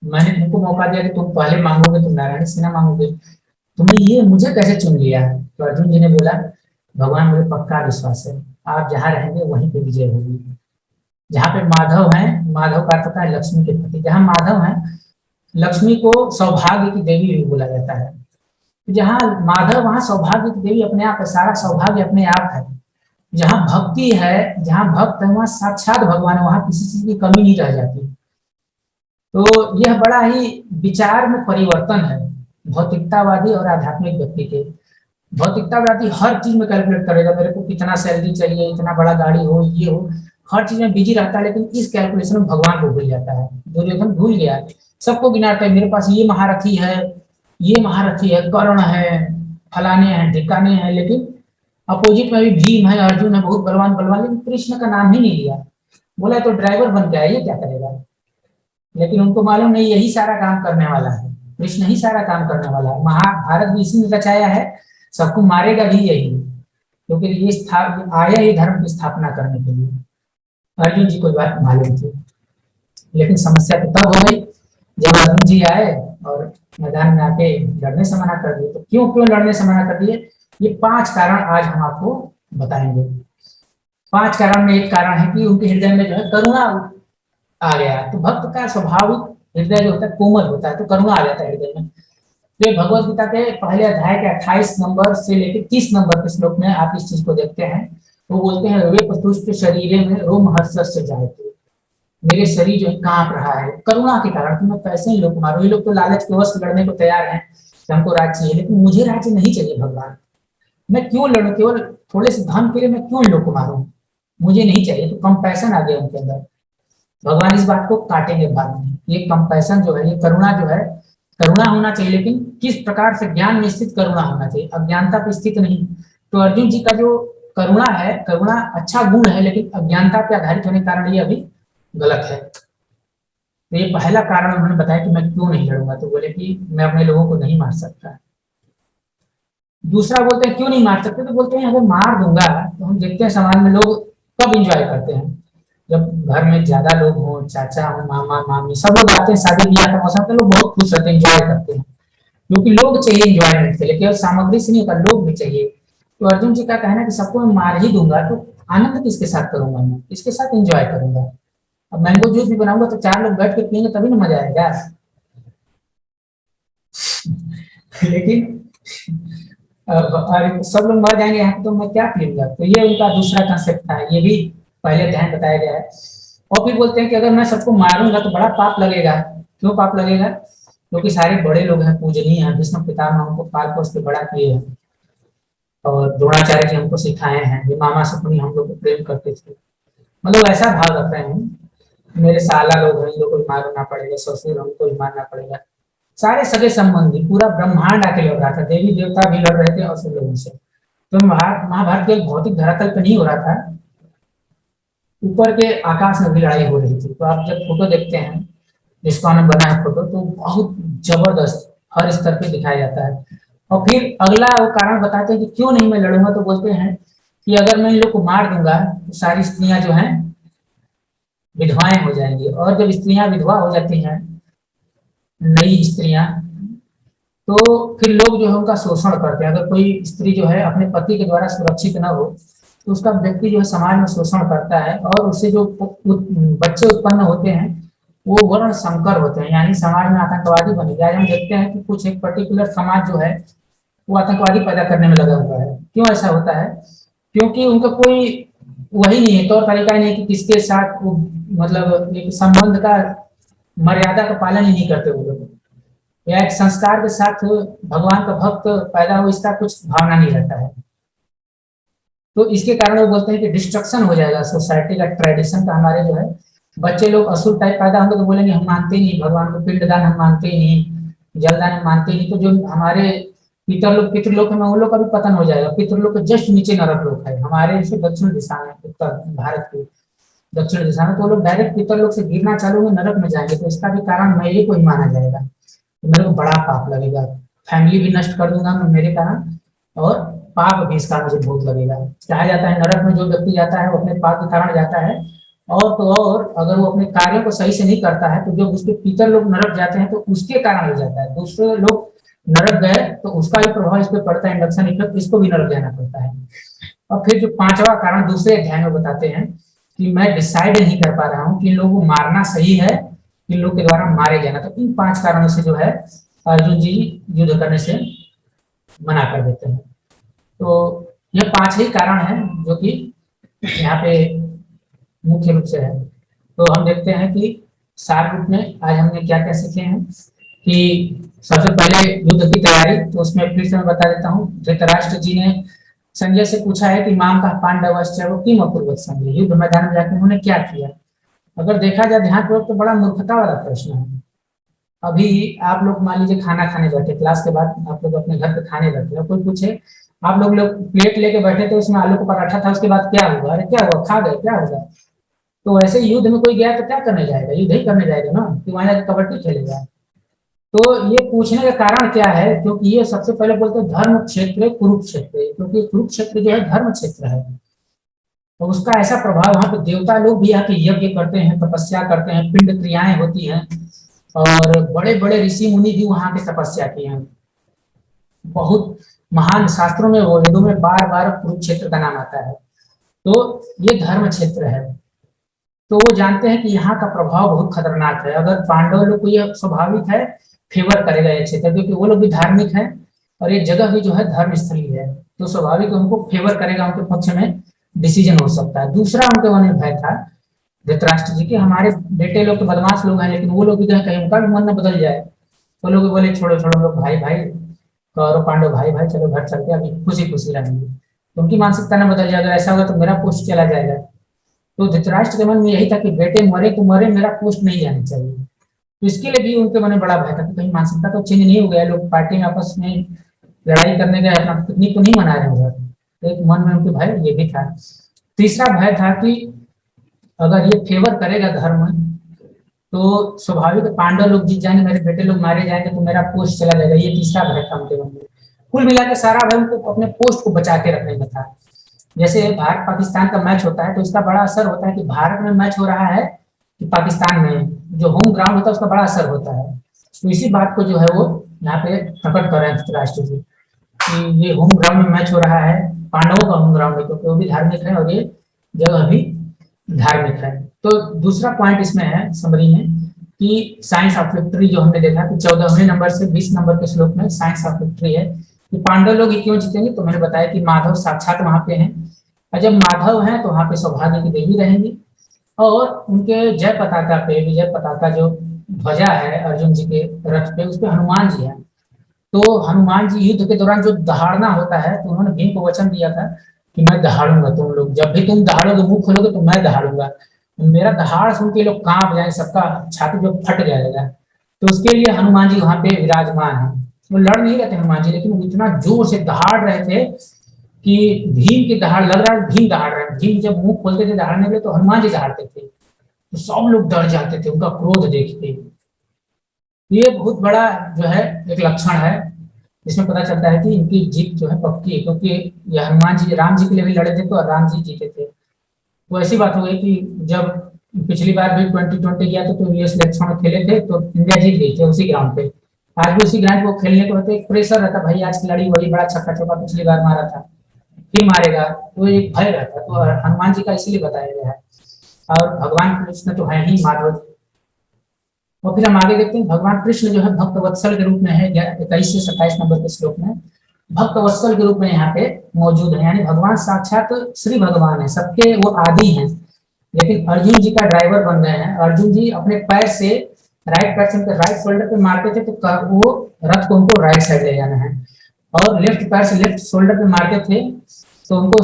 मैंने तुमको मौका दिया कि तुम पहले मांगोगे, तुम नारायण से ना मांगोगे, तुमने ये मुझे कैसे चुन लिया? तो अर्जुन जी ने बोला, भगवान मुझे पक्का विश्वास है, आप जहाँ रहेंगे वहीं पे विजय होगी। जहाँ पे माधव है, माधव का अर्थ होता है लक्ष्मी के प्रति, जहाँ माधव है, लक्ष्मी को सौभाग्य की देवी भी बोला जाता है। तो जहाँ माधव वहाँ सौभाग्य की देवी अपने आप है, सारा सौभाग्य अपने आप है। जहाँ भक्ति है, जहाँ भक्त है, वहाँ साक्षात भगवान है, वहाँ किसी चीज की कमी नहीं रह जाती। तो यह बड़ा ही विचार में परिवर्तन है भौतिकतावादी और आध्यात्मिक व्यक्ति के। भौतिकतावादी हर चीज में कैलकुलेट करेगा, मेरे को कितना सैलरी चाहिए, इतना बड़ा गाड़ी हो, ये हो, हर चीज में बिजी रहता है, लेकिन इस कैलकुलेशन में भगवान को भूल जाता है। दुर्योधन भूल गया, सबको गिनाता है, मेरे पास ये महारथी है, ये महारथी है, कर्ण है, फलाने हैं, ढिकाने हैं, लेकिन अपोजिट में भी भीम है, अर्जुन है, बहुत बलवान बलवान, लेकिन कृष्ण का नाम ही नहीं लिया। बोला तो ड्राइवर बन के आया, ये क्या करेगा? लेकिन उनको मालूम नहीं, यही सारा काम करने वाला है, कृष्ण ही सारा काम करने वाला है, महाभारत भी इसी ने रचाया है, सबको मारेगा भी यही, क्योंकि ये आया ही धर्म की स्थापना करने के लिए। अर्जुन जी को बात मालूम थी, लेकिन समस्या तो तब हो गई जब अर्जुन जी आए और मैदान में आके लड़ने से मना कर दिए। तो क्यों क्यों लड़ने से मना कर दिए, ये 5 कारण आज हम आपको बताएंगे। 5 कारण में एक कारण है कि उनके हृदय में जो है करुणा आ गया। तो भक्त का स्वाभाविक हृदय जो होता है कोमल होता है, तो करुणा आ जाता है हृदय में। तो भगवत गीता के पहले अध्याय के 28 नंबर से लेकर 30 नंबर के श्लोक में आप इस चीज को देखते हैं। वो बोलते हैं, वे पतुष्ट शरीर में रोम हर्ष से जाते, मेरे शरीर जो है कांप रहा है करुणा के कारण कि मैं कैसे इन लोग मारूं। ये लोग तो लालच के वश लड़ने को तैयार हैं कि हमको राज्य चाहिए, लेकिन मुझे राज्य नहीं चाहिए भगवान। मैं क्यों लड़ूं, केवल थोड़े से धन के लिए मैं क्यों इन लोग को मारूं, मुझे नहीं चाहिए। तो कंपैशन आ गया उनके अंदर। भगवान इस बात को काटेंगे बाद में। ये कंपैशन जो है, ये करुणा जो है, करुणा होना चाहिए, लेकिन किस प्रकार से, ज्ञान में स्थित करुणा होना चाहिए, अज्ञानता पे स्थित नहीं। तो अर्जुन जी का जो करुणा है, करुणा अच्छा गुण है, लेकिन अज्ञानता पे आधारित होने के कारण ये अभी गलत है। तो ये पहला कारण उन्होंने बताया कि मैं क्यों नहीं लड़ूंगा। तो बोले कि मैं अपने लोगों को नहीं मार सकता। दूसरा बोलते हैं क्यों नहीं मार सकते, तो बोलते हैं अगर मार दूंगा तो हम देखते हैं समाज में लोग कब इंजॉय करते हैं, जब घर में ज्यादा लोग हों, चाचा हो, मामा मामी, सब लोग आते हैं, शादी ब्याह का मौसम, तो लोग बहुत खुश रहते हैं, इंजॉय करते हैं, क्योंकि लोग चाहिए इंजॉयमेंट के लिए, केवल सामग्री से नहीं होता, लोग भी चाहिए। तो अर्जुन जी का कहना है कि सबको मैं मार ही दूंगा तो आनंद किसके साथ करूंगा, मैं किसके साथ एंजॉय करूंगा। अब मैंगो जूस भी बनाऊंगा तो 4 लोग बैठ के पियेंगे तभी ना मजा आएगा। लेकिन सब लोग मर जाएंगे यहाँ पे, तो मैं क्या पीऊंगा। तो ये उनका दूसरा कंसेप्ट था, ये भी पहले ध्यान बताया गया है। और फिर बोलते हैं कि अगर मैं सबको मारूंगा तो बड़ा पाप लगेगा। क्यों पाप लगेगा, क्योंकि सारे बड़े लोग हैं, पूजनीय हैं, भीष्म पितामह हमको पाल पोस के बड़ा किए हैं, और द्रोणाचार्य जी हमको सिखाए हैं, ये मामा सपनी हम लोग को प्रेम करते थे, मतलब ऐसा भाव रख रहे हैं। मेरे साला लोग हैं, इन लोग को भी मारना पड़ेगा, ससुर हमको भी मारना पड़ेगा। सारे सगे संबंधी, पूरा ब्रह्मांड आके लड़ रहा था, देवी देवता भी लड़ रहे थे और सब लोगों से। तो महाभारत के भौतिक धरातल पर नहीं हो रहा था, ऊपर के आकाश में भी लड़ाई हो रही थी। तो आप जब फोटो देखते हैं, जिसको ने बना है फोटो, तो बहुत जबरदस्त हर स्तर पे दिखाया जाता है। और फिर अगला वो कारण बताते हैं कि क्यों नहीं मैं लड़ूंगा। तो बोलते हैं कि अगर मैं इन लोग को मार दूंगा तो सारी स्त्रियां जो हैं विधवाएं हो जाएंगी, और जब स्त्रियां विधवा हो जाती हैं, नई स्त्रियां, तो फिर लोग जो है उनका शोषण करते हैं। अगर कोई स्त्री जो है अपने पति के द्वारा सुरक्षित न हो, तो उसका व्यक्ति जो है समाज में शोषण करता है, और उससे जो बच्चे उत्पन्न होते हैं वो वर्ण संकर होते हैं, यानी समाज में आतंकवादी बने। आज हम देखते हैं कि कुछ एक पर्टिकुलर समाज जो है वो आतंकवादी पैदा करने में लगा हुआ है। क्यों ऐसा होता है, क्योंकि उनका कोई वही नहीं है, तौर तरीका नहीं है कि किसके साथ वो, मतलब एक संबंध का, मर्यादा का पालन ही नहीं करते वो लोग, या एक संस्कार के साथ भगवान का भक्त पैदा हो, इसका कुछ भावना नहीं रहता है। तो इसके कारण वो बोलते हैं कि डिस्ट्रक्शन हो जाएगा सोसाइटी का, ट्रेडिशन का। हमारे जो है बच्चे लोग असुर टाइप पैदा होंगे तो बोलेंगे हम मानते ही नहीं भगवान को, पिंडदान हम मानते ही नहीं, जलदान हम मानते ही नहीं। तो जो हमारे पितृलोक है, उन लोग का भी पतन हो जाएगा। पितृलोक के जस्ट नीचे नरक लोक है हमारे से दक्षिण दिशा में, उत्तर भारत के दक्षिण दिशा में, तो लोग डायरेक्ट पितृलोक से गिरना चालू में नरक में जाएंगे। तो इसका भी कारण मेरे को ही माना जाएगा, तो मेरे को बड़ा पाप लगेगा, फैमिली भी नष्ट कर दूंगा मैं मेरे कारण, और पाप भी इसका मुझे बहुत लगेगा। कहा जाता है नरक में जो व्यक्ति जाता है वो अपने पाप के कारण जाता है, और तो और अगर वो अपने कार्यों को सही से नहीं करता है तो जो उसके पितर लोग नरक जाते हैं तो उसके कारण हो जाता है। दूसरे लोग नरक गए तो उसका भी प्रभाव इस पे पड़ता है, इंडक्शन इफेक्ट, इसको भी नरक जाना पड़ता है। और फिर जो पांचवा कारण दूसरे अध्याय में बताते हैं कि मैं डिसाइड नहीं कर पा रहा हूँ कि इन लोगों को मारना सही है, इन लोग के द्वारा मारे जाना। तो इन 5 कारणों से जो है अर्जुन जी युद्ध करने से मना कर देते हैं। तो ये 5 ही कारण हैं जो कि यहाँ पे मुख्य रूप से है। तो हम देखते हैं कि सार रूप में आज हमने क्या क्या सीखे हैं कि सबसे पहले युद्ध की तैयारी, तो उसमें फिर से मैं बता देता हूँ। धृतराष्ट्र जी ने संजय से पूछा है कि माम का पांडवश्च वो किम अपूर्वत संजय, युद्ध मैदान में जाकर उन्होंने क्या किया। अगर देखा जाए ध्यानपूर्वक तो बड़ा मूर्खता वाला प्रश्न है। अभी आप लोग मान लीजिए खाना खाने बैठे, क्लास के बाद आप लोग अपने घर पे खाने बैठे और कोई पूछे आप लोग प्लेट लेके बैठे थे उसमें आलू का पराठा था, उसके बाद क्या हुआ, अरे क्या हुआ, खा गए, क्या होगा। तो वैसे युद्ध में कोई गया तो क्या करने जाएगा, युद्ध ही करने जाएगा ना, कि वहां जाकर कबड्डी खेलेगा। तो ये पूछने का कारण क्या है, क्योंकि ये सबसे पहले बोलते हैं धर्म क्षेत्र कुरुक्षेत्र, क्योंकि कुरुक्षेत्र जो है धर्म क्षेत्र है। तो उसका ऐसा प्रभाव, वहां पे देवता लोग भी आके यज्ञ करते हैं, तपस्या करते हैं, पिंड क्रियाएं होती हैं, और बड़े बड़े ऋषि मुनि भी वहां पे तपस्या किए हैं। बहुत महान शास्त्रों में, वेदों में बार बार कुरुक्षेत्र का नाम आता है। तो ये धर्म क्षेत्र है। तो वो जानते हैं कि यहाँ का प्रभाव बहुत खतरनाक है। अगर पांडव लोग को यह स्वाभाविक है फेवर करेगा ये क्षेत्र, क्योंकि वो लोग भी धार्मिक है और ये जगह भी जो है धर्म स्थली है, तो स्वाभाविक उनको फेवर करेगा, उनके पक्ष में डिसीजन हो सकता है। दूसरा उनके मन में भय था धृतराष्ट्र जी के, हमारे बेटे लोग तो बदमाश लोग हैं, लेकिन वो लोग भी कहीं उनका भी मन न बदल जाए। तो लोग बोले छोड़ो छोड़ो लोग, भाई भाई कौरव पांडव भाई भाई, चलो घर चलते अभी खुशी खुशी रहेंगे। तो उनकी मानसिकता न बदल जाएगा, ऐसा होगा तो मेरा पोस्ट चला जाएगा। तो धृतराष्ट्र के मन में यही था कि बेटे मरे तो मरे, मेरा पोस्ट नहीं जाना चाहिए। तो इसके लिए भी उनके मन में बड़ा भय था कि कहीं मानसिकता तो चेंज नहीं हो गया, लोग पार्टी में आपस में लड़ाई करने गए, अपना पिकनिक को नहीं मना रहे उधर। तो एक मन में उनके भय ये भी था। तीसरा भय था कि अगर ये फेवर करेगा धर्म तो स्वाभाविक पांडव लोग जीत जाएंगे, मेरे बेटे लोग मारे जाएंगे, तो मेरा पोस्ट चला जाएगा। ये तीसरा भय था उनके मन में। कुल मिला के सारा भय उनको अपने पोस्ट को बचा के रखने में था। जैसे भारत पाकिस्तान का मैच होता है तो इसका बड़ा असर होता है कि भारत में मैच हो रहा है कि पाकिस्तान में, जो होम ग्राउंड होता है उसका बड़ा असर होता है। तो इसी बात को जो है वो यहाँ पे प्रकट कर रहे हैं धृतराष्ट्र जी कि ये होम ग्राउंड में मैच हो रहा है, पांडवों का होम ग्राउंड है, क्योंकि वो भी धार्मिक है और ये जगह भी धार्मिक है। तो दूसरा पॉइंट इसमें है समरी में कि साइंस ऑफ विक्ट्री जो हमने देखा कि 14वें नंबर से 20 नंबर के श्लोक में साइंस ऑफ विक्ट्री है कि पांडव लोग क्यों जीतेंगे। तो मैंने बताया कि माधव साक्षात वहां पे हैं, और जब माधव हैं तो वहां पे सौभाग्य की देवी रहेंगी। और उनके जय पताका पे, विजय पताका जो ध्वजा है अर्जुन जी के रथ पे, उस पे हनुमान जी है। तो हनुमान जी युद्ध के दौरान जो दहाड़ना होता है, तो उन्होंने भीम को वचन दिया था कि मैं दहाड़ूंगा, तुम लोग जब भी तुम दहाड़ोगे मुंह खोलोगे तो मैं दहाड़ूंगा। मेरा दहाड़ सुन के लोग कांप जाए, सबका छाती जो फट जाएगा। तो उसके लिए हनुमान जी वहां पे विराजमान है। वो लड़ नहीं रहे थे हनुमान जी, लेकिन वो इतना जोर से दहाड़ रहे थे कि भीम की दहाड़ लग रहा है, भीम दहाड़ रहे हैं। भीम जब मुंह खोलते थे दहाड़ने के लिए तो हनुमान जी दहाड़ते थे, तो सब लोग डर जाते थे उनका क्रोध देख के। ये बहुत बड़ा जो है एक लक्षण है, इसमें पता चलता है कि इनकी जीत जो है पक्की है, क्योंकि ये हनुमान जी राम जी के लिए भी लड़े थे तो राम जी जीते थे। तो ऐसी बात हो गई कि जब पिछली बार भी 2020 गया तो यूएस इलेक्शन में खेले थे तो इंडिया जीत गई थी उसी ग्राउंड पे। आज भी उसी ग्राउंड को खेलने को रहते, एक प्रेशर रहता भाई आज की लड़ी वही बड़ा छक्का चौका पिछली बार मारा था, फिर मारेगा, तो एक भय रहता। तो हनुमान जी का इसीलिए बताया गया है। और भगवान कृष्ण तो है ही माधव। और फिर हम आगे देखते हैं भगवान कृष्ण जो है भक्त वत्सल के रूप में है, 21 से 27 नंबर के श्लोक में भक्त वत्सल के रूप में यहाँ पे मौजूद है। यानी भगवान साक्षात श्री भगवान है, सबके वो आदि हैं। लेकिन अर्जुन जी का ड्राइवर बन गए हैं। अर्जुन जी अपने पैर से राइट पैर से उनके राइट शोल्डर पे मारते थे तो वो रथ को उनको राइट साइड ले जाना है, और लेफ्ट पैर से लेफ्ट शोल्डर पे मारते थे तो उनको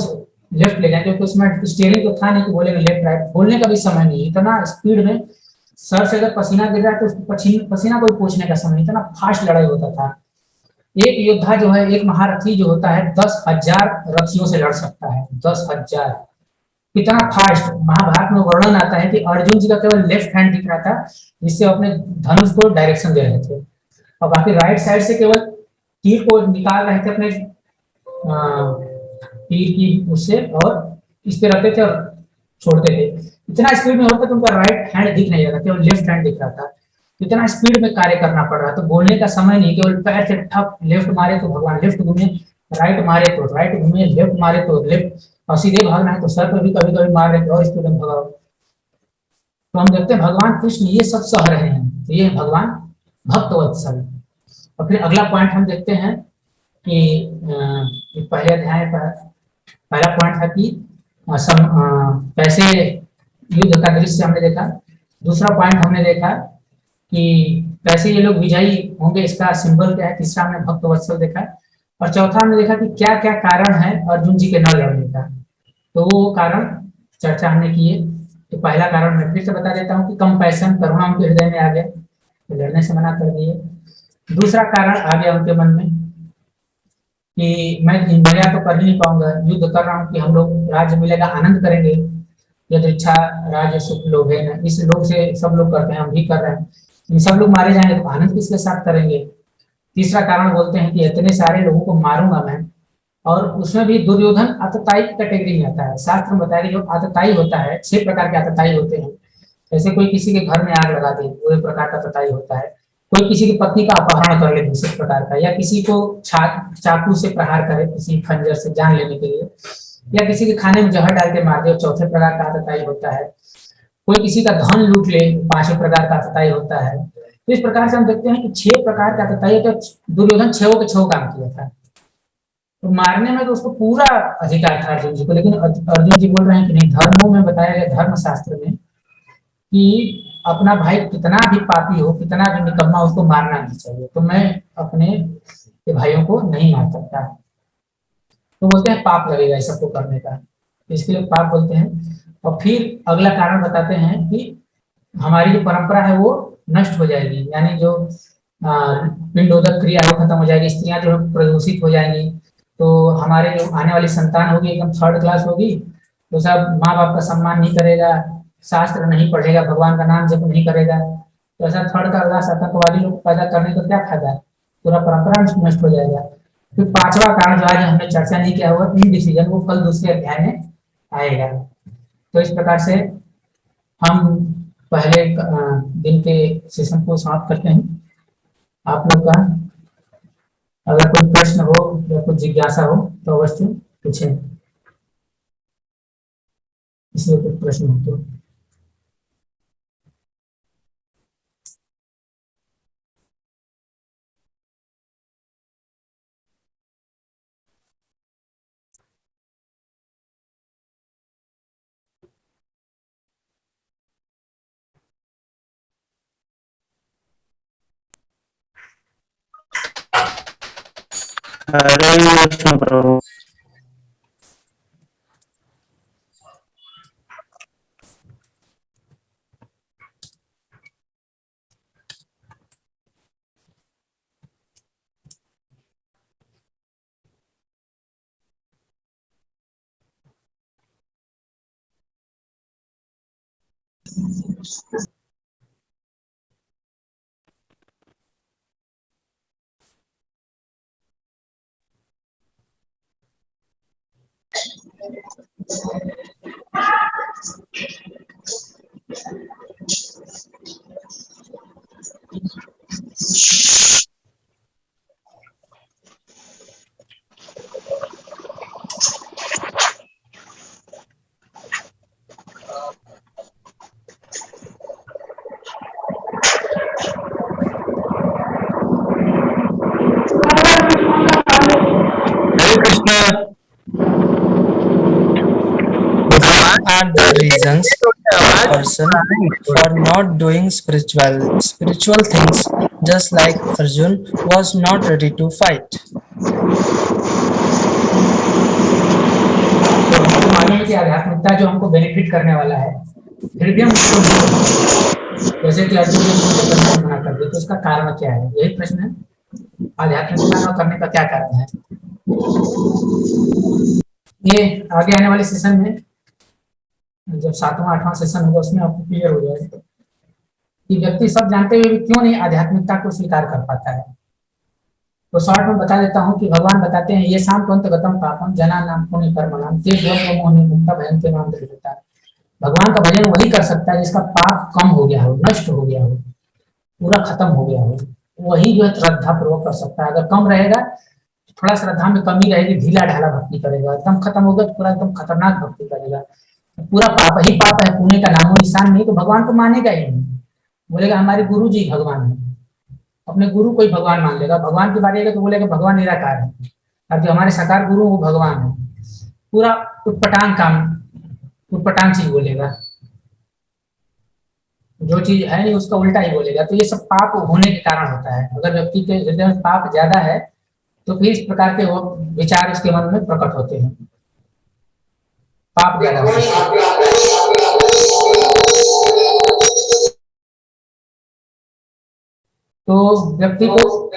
लेफ्ट ले जाए, क्योंकि उसमें स्टीयरिंग तो था नहीं कि बोलेगा लेफ्ट राइट, बोलने का भी समय नहीं, इतना स्पीड में सर से अगर पसीना गिर रहा है तो उसको पसीना कोई पूछने का समय, इतना फास्ट लड़ाई होता था। एक योद्धा जो है, एक महारथी जो होता है 10,000 रथियों से लड़ सकता है, 10,000। इतना फास्ट महाभारत में वर्णन आता है कि अर्जुन जी का केवल लेफ्ट हैंड दिख रहा था जिससे अपने धनुष को डायरेक्शन दे रहे थे, और बाकी राइट साइड से केवल तीर को निकाल रहे थे अपने तीर की उससे, और इस पे रखते थे और छोड़ते थे। इतना स्पीड में होता कि उनका राइट हैंड दिख नहीं रहा था, केवल लेफ्ट हैंड दिख रहा था। इतना स्पीड में कार्य करना पड़ रहा, तो बोलने का समय नहीं, केवल पैर से ठप, लेफ्ट मारे तो भगवान लेफ्ट घूमे, राइट मारे तो राइट घूमे, लेफ्ट मारे तो लेफ्ट, और सीधे भागना है तो सर पर भी कभी कभी मार रहे थे और स्पीड में भगाओ। तो हम देखते हैं भगवान कृष्ण ये सब सह रहे हैं, तो ये भगवान भक्त वत्सल। और फिर अगला पॉइंट हम देखते हैं कि पहले अध्याय पर पहला पॉइंट था कि कैसे युद्ध का दृश्य हमने देखा। दूसरा पॉइंट हमने देखा कि कैसे ये लोग विजयी होंगे, इसका सिंबल क्या है। तीसरा हमने भक्त वत्सल देखा। और चौथा हमने देखा कि क्या क्या कारण है अर्जुन जी के न लड़ने का। तो वो कारण चर्चा हमने की है। तो पहला कारण मैं फिर से बता देता हूँ कि कंपैशन, करुणा उनके हृदय में आ गया, तो लड़ने से मना कर दिए। दूसरा कारण आ गया उनके मन में कि मैं दया तो कर ही नहीं पाऊंगा, युद्ध कर रहा हूँ कि हम लोग राज्य मिलेगा आनंद करेंगे, यदि इच्छा राज्य सुख लोग है ना, इस लोग से सब लोग करते हैं, हम भी कर रहे हैं, इन सब लोग मारे जाएंगे तो आनंद किसके साथ करेंगे। तीसरा कारण बोलते हैं कि इतने सारे लोगों को मारूंगा मैं, और उसमें भी दुर्योधन आतताई कैटेगरी में आता है। शास्त्र में बताया कि जो आतताई होता है, 6 प्रकार के आतताई होते हैं। जैसे कोई किसी के घर में आग लगा दे, वो एक प्रकार का आतताई होता है। कोई किसी की पत्नी का अपहरण कर ले, दूसरे प्रकार का, या किसी को चाकू से प्रहार करे, किसी खंजर से जान लेने के लिए, या किसी के खाने में जहर डाल के मार दे, 4थे प्रकार का आतताई होता है। कोई किसी का धन लूट ले, 5वें प्रकार का आतताई होता है। तो इस प्रकार से हम देखते हैं कि 6 प्रकार का आतताई, तो दुर्योधन 6 के 6 काम किया था। तो मारने में तो उसको पूरा अधिकार था अर्जुन जी को, लेकिन अर्जुन जी बोल रहे हैं कि नहीं, धर्मों में बताया गया, धर्म शास्त्र में, कि अपना भाई कितना भी पापी हो, कितना भी निकम्मा, उसको मारना नहीं चाहिए। तो मैं अपने भाइयों को नहीं मार सकता। तो बोलते हैं पाप लगेगा इस सबको करने का, इसके लिए पाप बोलते हैं। और फिर अगला कारण बताते हैं कि हमारी जो परंपरा है वो नष्ट हो जाएगी, यानी जो पिंडोदक क्रिया है वो खत्म हो जाएगी, स्त्रियां जो है प्रदूषित हो जाएंगी। तो हमारे जो आने वाली संतान होगी एकदम 3rd क्लास होगी, तो सब माँ बाप का सम्मान नहीं करेगा, शास्त्र नहीं पढ़ेगा, भगवान का नाम जप नहीं करेगा। तो ऐसा 3rd क्लास आतंकवादी लोग पैदा करने का क्या फायदा है, पूरा परंपरा नष्ट हो जाएगा। फिर 5वां कारण जो आज हमने चर्चा नहीं किया हुआ, इन डिसीजन, वो कल दूसरे अध्याय में आएगा। तो इस प्रकार से हम पहले दिन के सेशन को समाप्त करते हैं। आप लोग का अगर कोई प्रश्न हो या कुछ जिज्ञासा हो तो अवश्य पूछें, इसलिए कुछ प्रश्न हो तो। हरे कृष्ण प्रभु। हरे Krishna. Are the reasons a person for not doing spiritual things, just like Arjun was not ready to fight. तो हमको मालूम है कि आध्यात्मिकता जो हमको बेनिफिट करने वाला है, फिर भी हम उसको नहीं करते। जैसे कि अर्जुन जी को करने से मना कर दिया, तो इसका कारण क्या है, यही प्रश्न है, आध्यात्मिकता न करने का क्या कारण है। ये आगे आने वाले सेशन में, जब 7वां 8वां सेशन होगा, उसमें आपको क्लियर हो जाएगा कि व्यक्ति सब जानते हुए भी क्यों नहीं आध्यात्मिकता को स्वीकार कर पाता है। तो शॉर्ट में बता देता हूँ कि भगवान बताते हैं, ये शाम तो अंतगतम पापम जना नाम पुण्य कर्म नाम ते मोहनी मुक्ता भयंते नाम देता है। भगवान का भजन वही कर सकता है जिसका पाप कम हो गया हो, नष्ट हो गया हो, पूरा खत्म हो गया हो, वही जो है श्रद्धा पूर्वक कर सकता है। अगर कम रहेगा, थोड़ा श्रद्धा में कमी रहेगी, ढीला ढाला भक्ति करेगा, एकदम खत्म होगा तो पूरा एकदम खतरनाक भक्ति करेगा, पूरा पाप ही पाप है, पुण्य का नामो निशान नहीं, तो भगवान को मानेगा ही नहीं, बोलेगा हमारे गुरु जी भगवान है, अपने गुरु को ही भगवान मान लेगा। भगवान की बारी आएगा तो बोलेगा भगवान निराकार है, और जो हमारे साकार गुरु वो भगवान है, पूरा उटपटांग काम, उटपटांग चीज बोलेगा, जो चीज है नहीं उसका उल्टा ही बोलेगा। तो ये सब पाप होने के कारण होता है। अगर व्यक्ति के हृदय में पाप ज्यादा है तो फिर इस प्रकार के वो विचार उसके मन में प्रकट होते हैं, पाप ज्यादा होते हैं। तो व्यक्ति को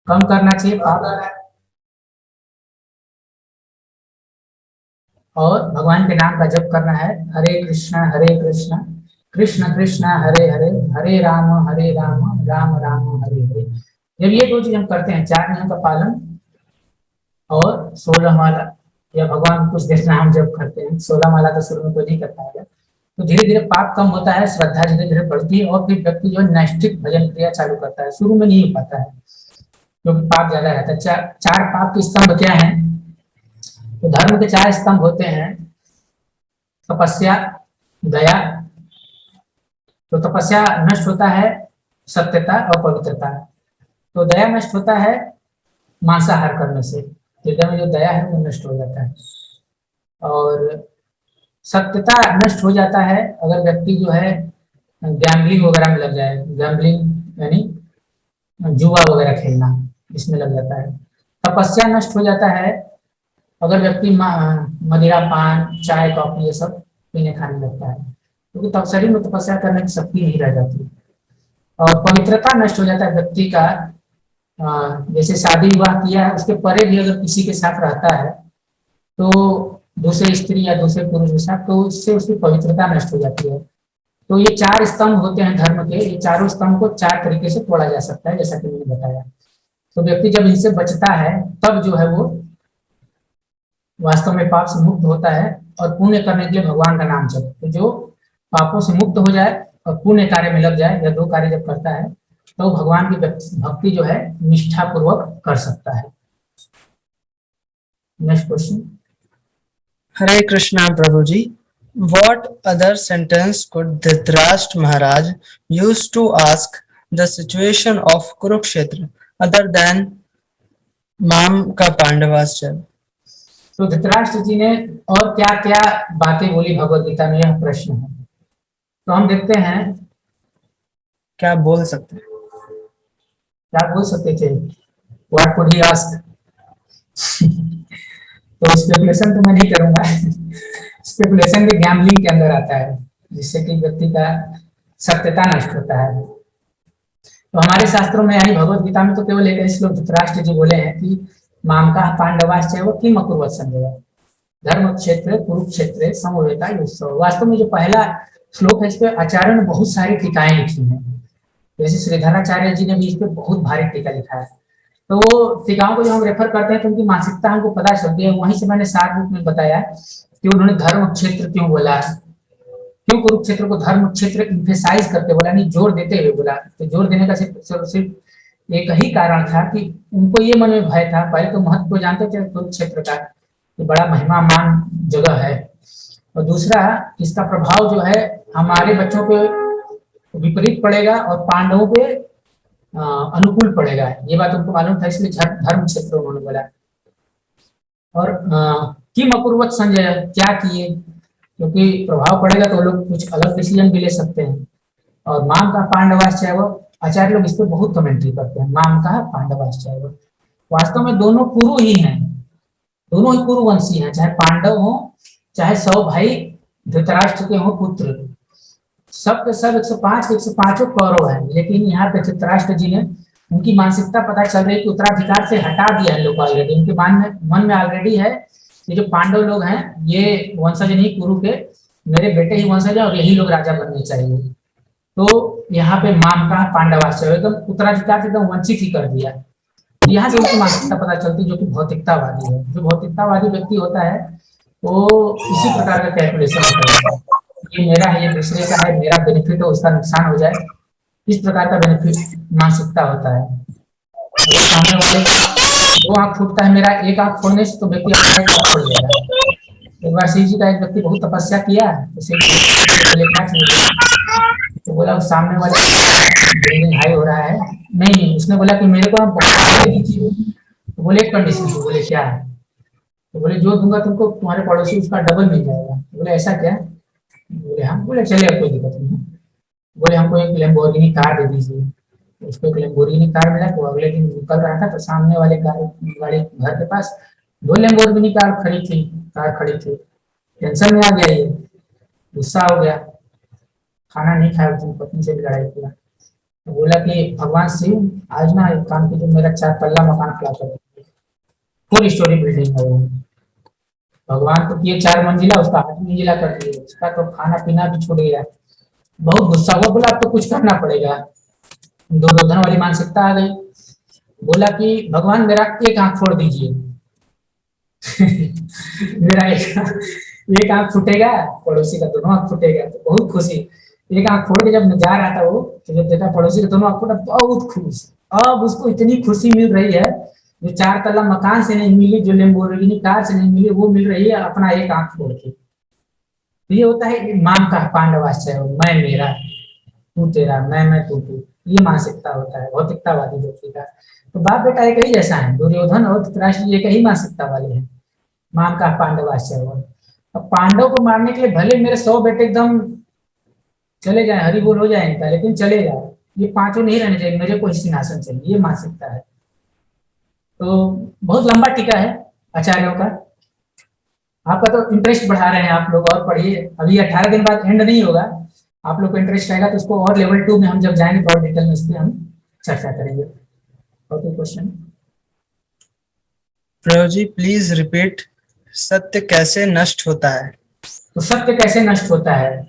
कम करना चाहिए पाप, और भगवान के नाम का जप करना है, हरे कृष्णा कृष्ण कृष्ण हरे हरे, हरे राम राम राम हरे हरे। जब ये दो चीज हम करते हैं, 4 नियम का पालन और 16 माला, या भगवान कुछ देर नाम जप करते हैं, 16 माला तो शुरू में कोई नहीं कर पाएगा, तो धीरे धीरे पाप कम होता है, श्रद्धा धीरे धीरे बढ़ती है, और फिर व्यक्ति जो है नैष्ठिक भजन क्रिया चालू करता है। शुरू में नहीं हो पाता है क्योंकि पाप ज्यादा रहता है। 4 पाप के स्तंभ क्या है? तो धर्म के 4 स्तंभ होते हैं, तपस्या, दया, तो तपस्या नष्ट होता है सत्यता और पवित्रता, तो दया नष्ट होता है मांसाहार करने से, हृदय में जो दया है वो नष्ट हो जाता है, और सत्यता नष्ट हो जाता है अगर व्यक्ति जो है गैम्बलिंग वगैरह में लग जाए, गैम्बलिंग यानी जुआ वगैरह खेलना, इसमें लग जाता है। तपस्या नष्ट हो जाता है अगर व्यक्ति मदिरा पान चाय कॉफी ये सब पीने खाने लगता है, क्योंकि तब शरीर में तपस्या करने की शक्ति नहीं रह जाती। और पवित्रता नष्ट हो जाता है व्यक्ति का, जैसे शादी विवाह किया है उसके परे भी अगर किसी के साथ रहता है तो दूसरे स्त्री या दूसरे पुरुष के साथ, तो इससे उसकी पवित्रता नष्ट हो जाती है। तो ये 4 स्तंभ होते हैं धर्म के, ये चारों स्तंभ को 4 तरीके से तोड़ा जा सकता है, जैसा कि मैंने बताया। तो व्यक्ति जब इनसे बचता है तब जो है वो वास्तव में पाप से मुक्त होता है, और पुण्य करने के लिए भगवान का नाम जप, तो जो पापों से मुक्त हो जाए और पुण्य कार्य में लग जाए, या 2 कार्य जब करता है तो भगवान की भक्ति जो है निष्ठा पूर्वक कर सकता है। Next question. Hare Krishna Prabhuji, what other sentence could Dhritarashtra Maharaj use to ask the situation of Kurukshetra other than Mam ka Pandavascha? तो धृतराष्ट्र जी ने और क्या क्या बातें बोली भगवत गीता में, यह प्रश्न है। तो हम देखते हैं क्या बोल सकते हैं? क्या बोल सकते थे, व्हाट कुड ही आस्क। तो स्पेकुलेशन तो मैं नहीं करूंगा, स्पेकुलेशन भी गैम्बलिंग के अंदर आता है, जिससे कि व्यक्ति का सत्यता नष्ट होता है। तो हमारे शास्त्रों में यानी भगवत गीता में तो केवल एक श्लोक धृतराष्ट्र जी बोले हैं कि मामका पांडवाश्चैव किम अकुर्वत संजय, धर्म क्षेत्र कुरुक्षेत्र समवेता युत्सव। वास्तव में जो पहला श्लोक है इस पे आचार्यों ने बहुत सारी टीकाएं लिखी हैं, जैसे श्रीधराचार्य जी ने भी इस पे बहुत भारी टीका लिखा है। तो वो टीकाओं को जो हम रेफर करते हैं तो उनकी मानसिकता हमको पता चलती है। वहीं से मैंने सार रूप में बताया कि उन्होंने धर्म क्षेत्र क्यों बोला, क्यों कुरुक्षेत्र को धर्म क्षेत्र इम्फेसाइज करके बोला, नहीं जोर देते हुए बोला। तो जोर देने का सिर्फ एक ही कारण था कि उनको ये मन में भय था, पहले तो महत्व को जानते थे कुरुक्षेत्र का कि बड़ा महिमामान जगह है, और दूसरा इसका प्रभाव जो है हमारे बच्चों पे विपरीत पड़ेगा और पांडवों पे अनुकूल पड़ेगा, ये बात उनको मालूम था, इसलिए धर्म क्षेत्र उन्होंने बोला। और किम अकुर्वत संजय, क्या किए, क्योंकि प्रभाव पड़ेगा तो लोग कुछ अलग डिसीजन भी ले सकते हैं। और माम का पांडवाश्चैव, आचार्य लोग इस पर बहुत कमेंट्री करते हैं, माम का पांडवाश्चैव। वास्तव में दोनों कुरु ही हैं, दोनों ही कुरुवंशी हैं, चाहे पांडव हो चाहे 100 भाई धृतराष्ट्र के हो पुत्र, सब के सब 105 के 105 कौरव हैं। लेकिन यहाँ पे धृतराष्ट्र जी ने, उनकी मानसिकता पता चल रही कि उत्तराधिकार से हटा दिया है लोग ऑलरेडी, उनके मन में ऑलरेडी है ये जो पांडव लोग हैं ये वंशज नहीं कुरु के, मेरे बेटे ही वंशज है और यही लोग राजा बनने चाहिए। तो यहाँ पे माम का पांडवाश्चैव एकदम उत्तराधिकार से एकदम वंचित ही कर दिया। यहाँ से उनकी मानसिकता पता चलती है, जो कि भौतिकतावादी है। जो भौतिकतावादी व्यक्ति होता है वो इसी प्रकार का कैलकुलेशन करता है, ये मेरा है, ये दूसरे का है, मेरा बेनिफिट हो, उसका नुकसान हो जाए, इस प्रकार का बेनिफिट मानसिकता होता है। अगर सामने वाले का दो आंख फूटता है, मेरा एक आंख फोड़ने से, तो व्यक्ति अपना एक आंख फोड़ लेगा। एक बार शिव जी का एक व्यक्ति बहुत तपस्या किया, तो शिव जी बोले क्या चाहिए, तो बोला सामने वाले ब्रीदिंग हाई हो रहा है, नहीं, उसने बोला कि मेरे को आप बहुत दे दीजिए। तो बोले एक कंडीशन, तो बोले क्या है, तो बोले जो दूंगा तुमको तुम्हारे पड़ोसी उसका डबल मिल जाएगा। तो बोले ऐसा क्या, बोले हाँ, बोले चलेगा कोई दिक्कत नहीं है। बोले हमको एक लैम्बोर्गिनी कार दे दीजिए। उसको एक लैम्बोर्गिनी कार मिला, तो अगले दिन निकल रहा था, तो सामने वाले गाड़ी घर के पास दो लैम्बोर्गिनी कार खड़ी थी। टेंशन में आ गया, ये गुस्सा हो गया, खाना नहीं खाया, उसने पत्नी से भी लड़ाई किया। तो बोला कि भगवान शिव आज ना एक काम कीजिए, मेरा 4 तल्ला मकान खड़ा कर दीजिए, फुल स्टोरी बिल्डिंग है वो। भगवान तो किए 4 मंजिला, उसका 8 मंजिला कर दिए, उसका तो खाना पीना भी छूट गया। बहुत गुस्सा हुआ, बोला अब तो कुछ करना पड़ेगा। दुर्योधन वाली मानसिकता आ गई, बोला कि भगवान मेरा एक आंख फोड़ दीजिए। मेरा एक आंख फूटेगा, पड़ोसी का दोनों आंख फूटेगा, तो बहुत खुशी। एक आंख फोड़ के जब जा रहा था वो, तो जब देखा पड़ोसी का दोनों आंख फूटा, बहुत खुश। अब उसको इतनी खुशी मिल रही है, जो 4 तल्ला मकान से नहीं मिली, जो लैम्बोर्गिनी कार से नहीं मिली, वो मिल रही है अपना एक आंख फोड़ के। तो ये होता है माम का पांडवाश्चय, मैं मेरा तू तेरा, मैं तू, ये मानसिकता होता है भौतिकतावादी व्यक्ति का। तो बाप बेटा एक ही जैसा है, दुर्योधन और धृतराष्ट्र एक ही मानसिकता वाले हैं, माम का पांडवाश्चय। अब पांडव को मारने के लिए भले मेरे 100 बेटे एकदम चले जाए, हरि बोल हो जाए इनका, लेकिन चले जाए, ये 5 नहीं रहने चाहिए, मेरे को ही सिंहासन चाहिए, ये मानसिकता है। तो बहुत लंबा टीका है आचार्यों का, आपका तो इंटरेस्ट बढ़ा रहे हैं आप लोग, और पढ़िए। अभी 18 दिन बाद एंड नहीं होगा, आप लोग को इंटरेस्ट रहेगा तो इसको और लेवल 2 में हम जब जाएंगे तो और डिटेल में इस पर हम चर्चा करेंगे। Okay, question. Prabhu ji please repeat, सत्य कैसे नष्ट होता है? तो सत्य कैसे नष्ट होता है,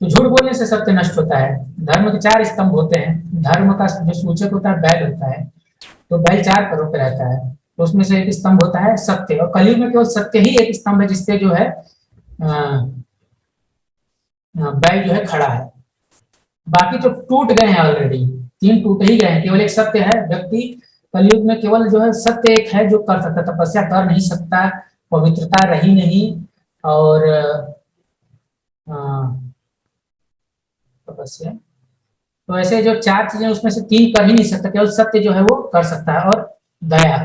तो झूठ बोलने से सत्य नष्ट होता है। धर्म के 4 स्तंभ होते हैं। धर्म का जो सूचक होता है बैल होता है, तो बैल 4 पैरों पे रहता है, तो उसमें से एक स्तंभ होता है सत्य। और कलयुग में केवल सत्य ही एक स्तंभ है जिससे जो है बैल जो है खड़ा है। बाकी जो टूट गए हैं ऑलरेडी, 3 टूट ही गए हैं, केवल एक सत्य है। व्यक्ति कलयुग में केवल जो है सत्य एक है जो कर सकता, तपस्या कर नहीं सकता, पवित्रता रही नहीं, और तपस्या, तो ऐसे जो 4 चीजें उसमें से 3 कर ही नहीं सकता, केवल सत्य जो है वो कर सकता है। और दया,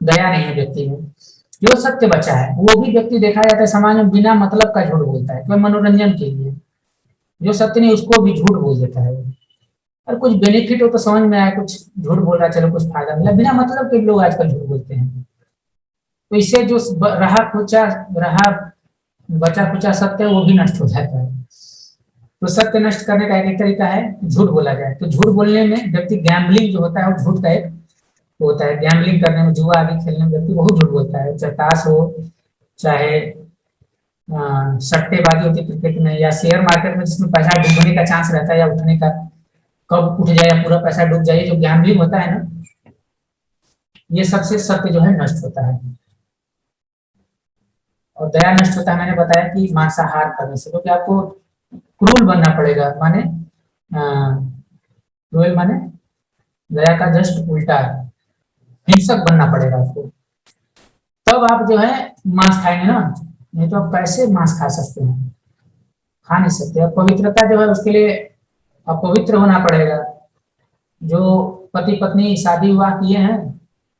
दया नहीं है व्यक्ति में। जो सत्य बचा है वो भी व्यक्ति देखा जाता है समाज में बिना मतलब का झूठ बोलता है, केवल मनोरंजन के लिए। जो सत्य नहीं उसको भी झूठ बोल देता है, और कुछ बेनिफिट हो तो समझ में आया, कुछ झूठ बोल रहा है, चलो कुछ फायदा मिला, बिना मतलब के लोग आजकल झूठ बोलते हैं। तो इससे जो रहा बचा खुचा सत्य वो भी नष्ट हो जाता है। तो सत्य नष्ट करने का एक तरीका है झूठ बोला जाए। तो झूठ बोलने में व्यक्ति गैम्बलिंग जो होता है वो झूठ का एक होता है। गैम्बलिंग करने में, जुआ आदि खेलने में व्यक्ति बहुत झूठ बोलता है, चाहे ताश हो, चाहे सट्टेबाजी होती है क्रिकेट में, या शेयर मार्केट में जिसमें पैसा डूबने का चांस रहता है या उठने का, कब उठ जाए या पूरा पैसा डूब जाए, जो गैम्बलिंग होता है ना, ये सबसे सत्य जो है नष्ट होता है। और दया नष्ट होता है, मैंने बताया कि मांसाहार करने से, क्योंकि आपको क्रूर बनना पड़ेगा, माने क्रूएल माने दया का जस्ट उल्टा, हिंसक बनना पड़ेगा आपको, तब आप जो है मांस खाएंगे ना, नहीं तो आप कैसे मांस खा सकते हैं, खा नहीं सकते। और पवित्रता जो है उसके लिए अपवित्र होना पड़ेगा। जो पति पत्नी शादी विवाह किए हैं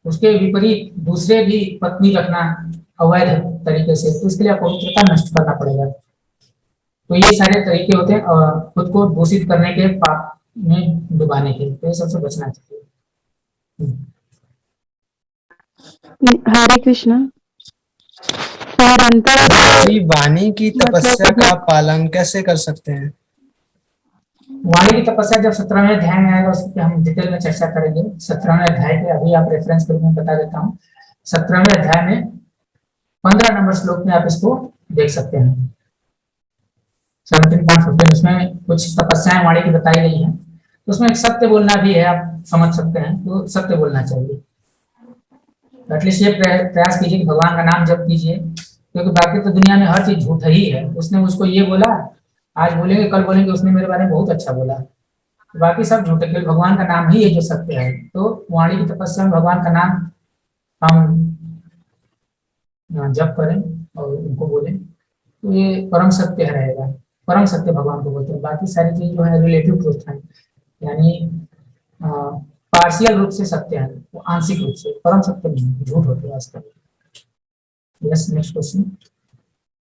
उसके विपरीत दूसरे भी पत्नी रखना अवैध तरीके से, तो इसके लिए अपवित्रता नष्ट करना पड़ेगा। तो ये सारे तरीके होते हैं और खुद को दूषित करने के, पाप में डुबाने के, तो ये सबसे बचना चाहिए। हरे कृष्णा। वाणी की तपस्या का पालन कैसे कर सकते हैं? वाणी की तपस्या जब 17वें अध्याय में आएगा उस पर हम डिटेल में चर्चा करेंगे। 17वें अध्याय के अभी आप रेफरेंस के रूप में बता देता हूँ। 17वें अध्याय में 15 नंबर श्लोक में आप इसको देख सकते हैं। 17.15 उसमें कुछ तपस्याएं वाणी की बताई गई हैं, तो उसमें एक सत्य बोलना भी है, आप समझ सकते हैं, तो सत्य बोलना चाहिए। एटलीस्ट ये प्रयास कीजिए कि भगवान का नाम जप कीजिए, क्योंकि बाकी तो दुनिया में हर चीज झूठ ही है। उसने मुझको ये बोला, आज बोलेंगे कल बोलेंगे उसने मेरे बारे में बहुत अच्छा बोला, बाकी सब झूठ है, केवल भगवान का नाम ही है जो सत्य है। तो वाणी की तपस्या में भगवान का नाम हम जप करें और उनको बोलें, तो ये परम सत्य रहेगा। परम सत्य भगवान को बोलते हैं, बाकी सारी चीज जो है रिलेटिव ट्रूथ है, यानी पार्शियल रूप से सत्य है, वो आंशिक रूप से, परम सत्य नहीं, झूठ होते हैं वास्तव में। Yes, next question.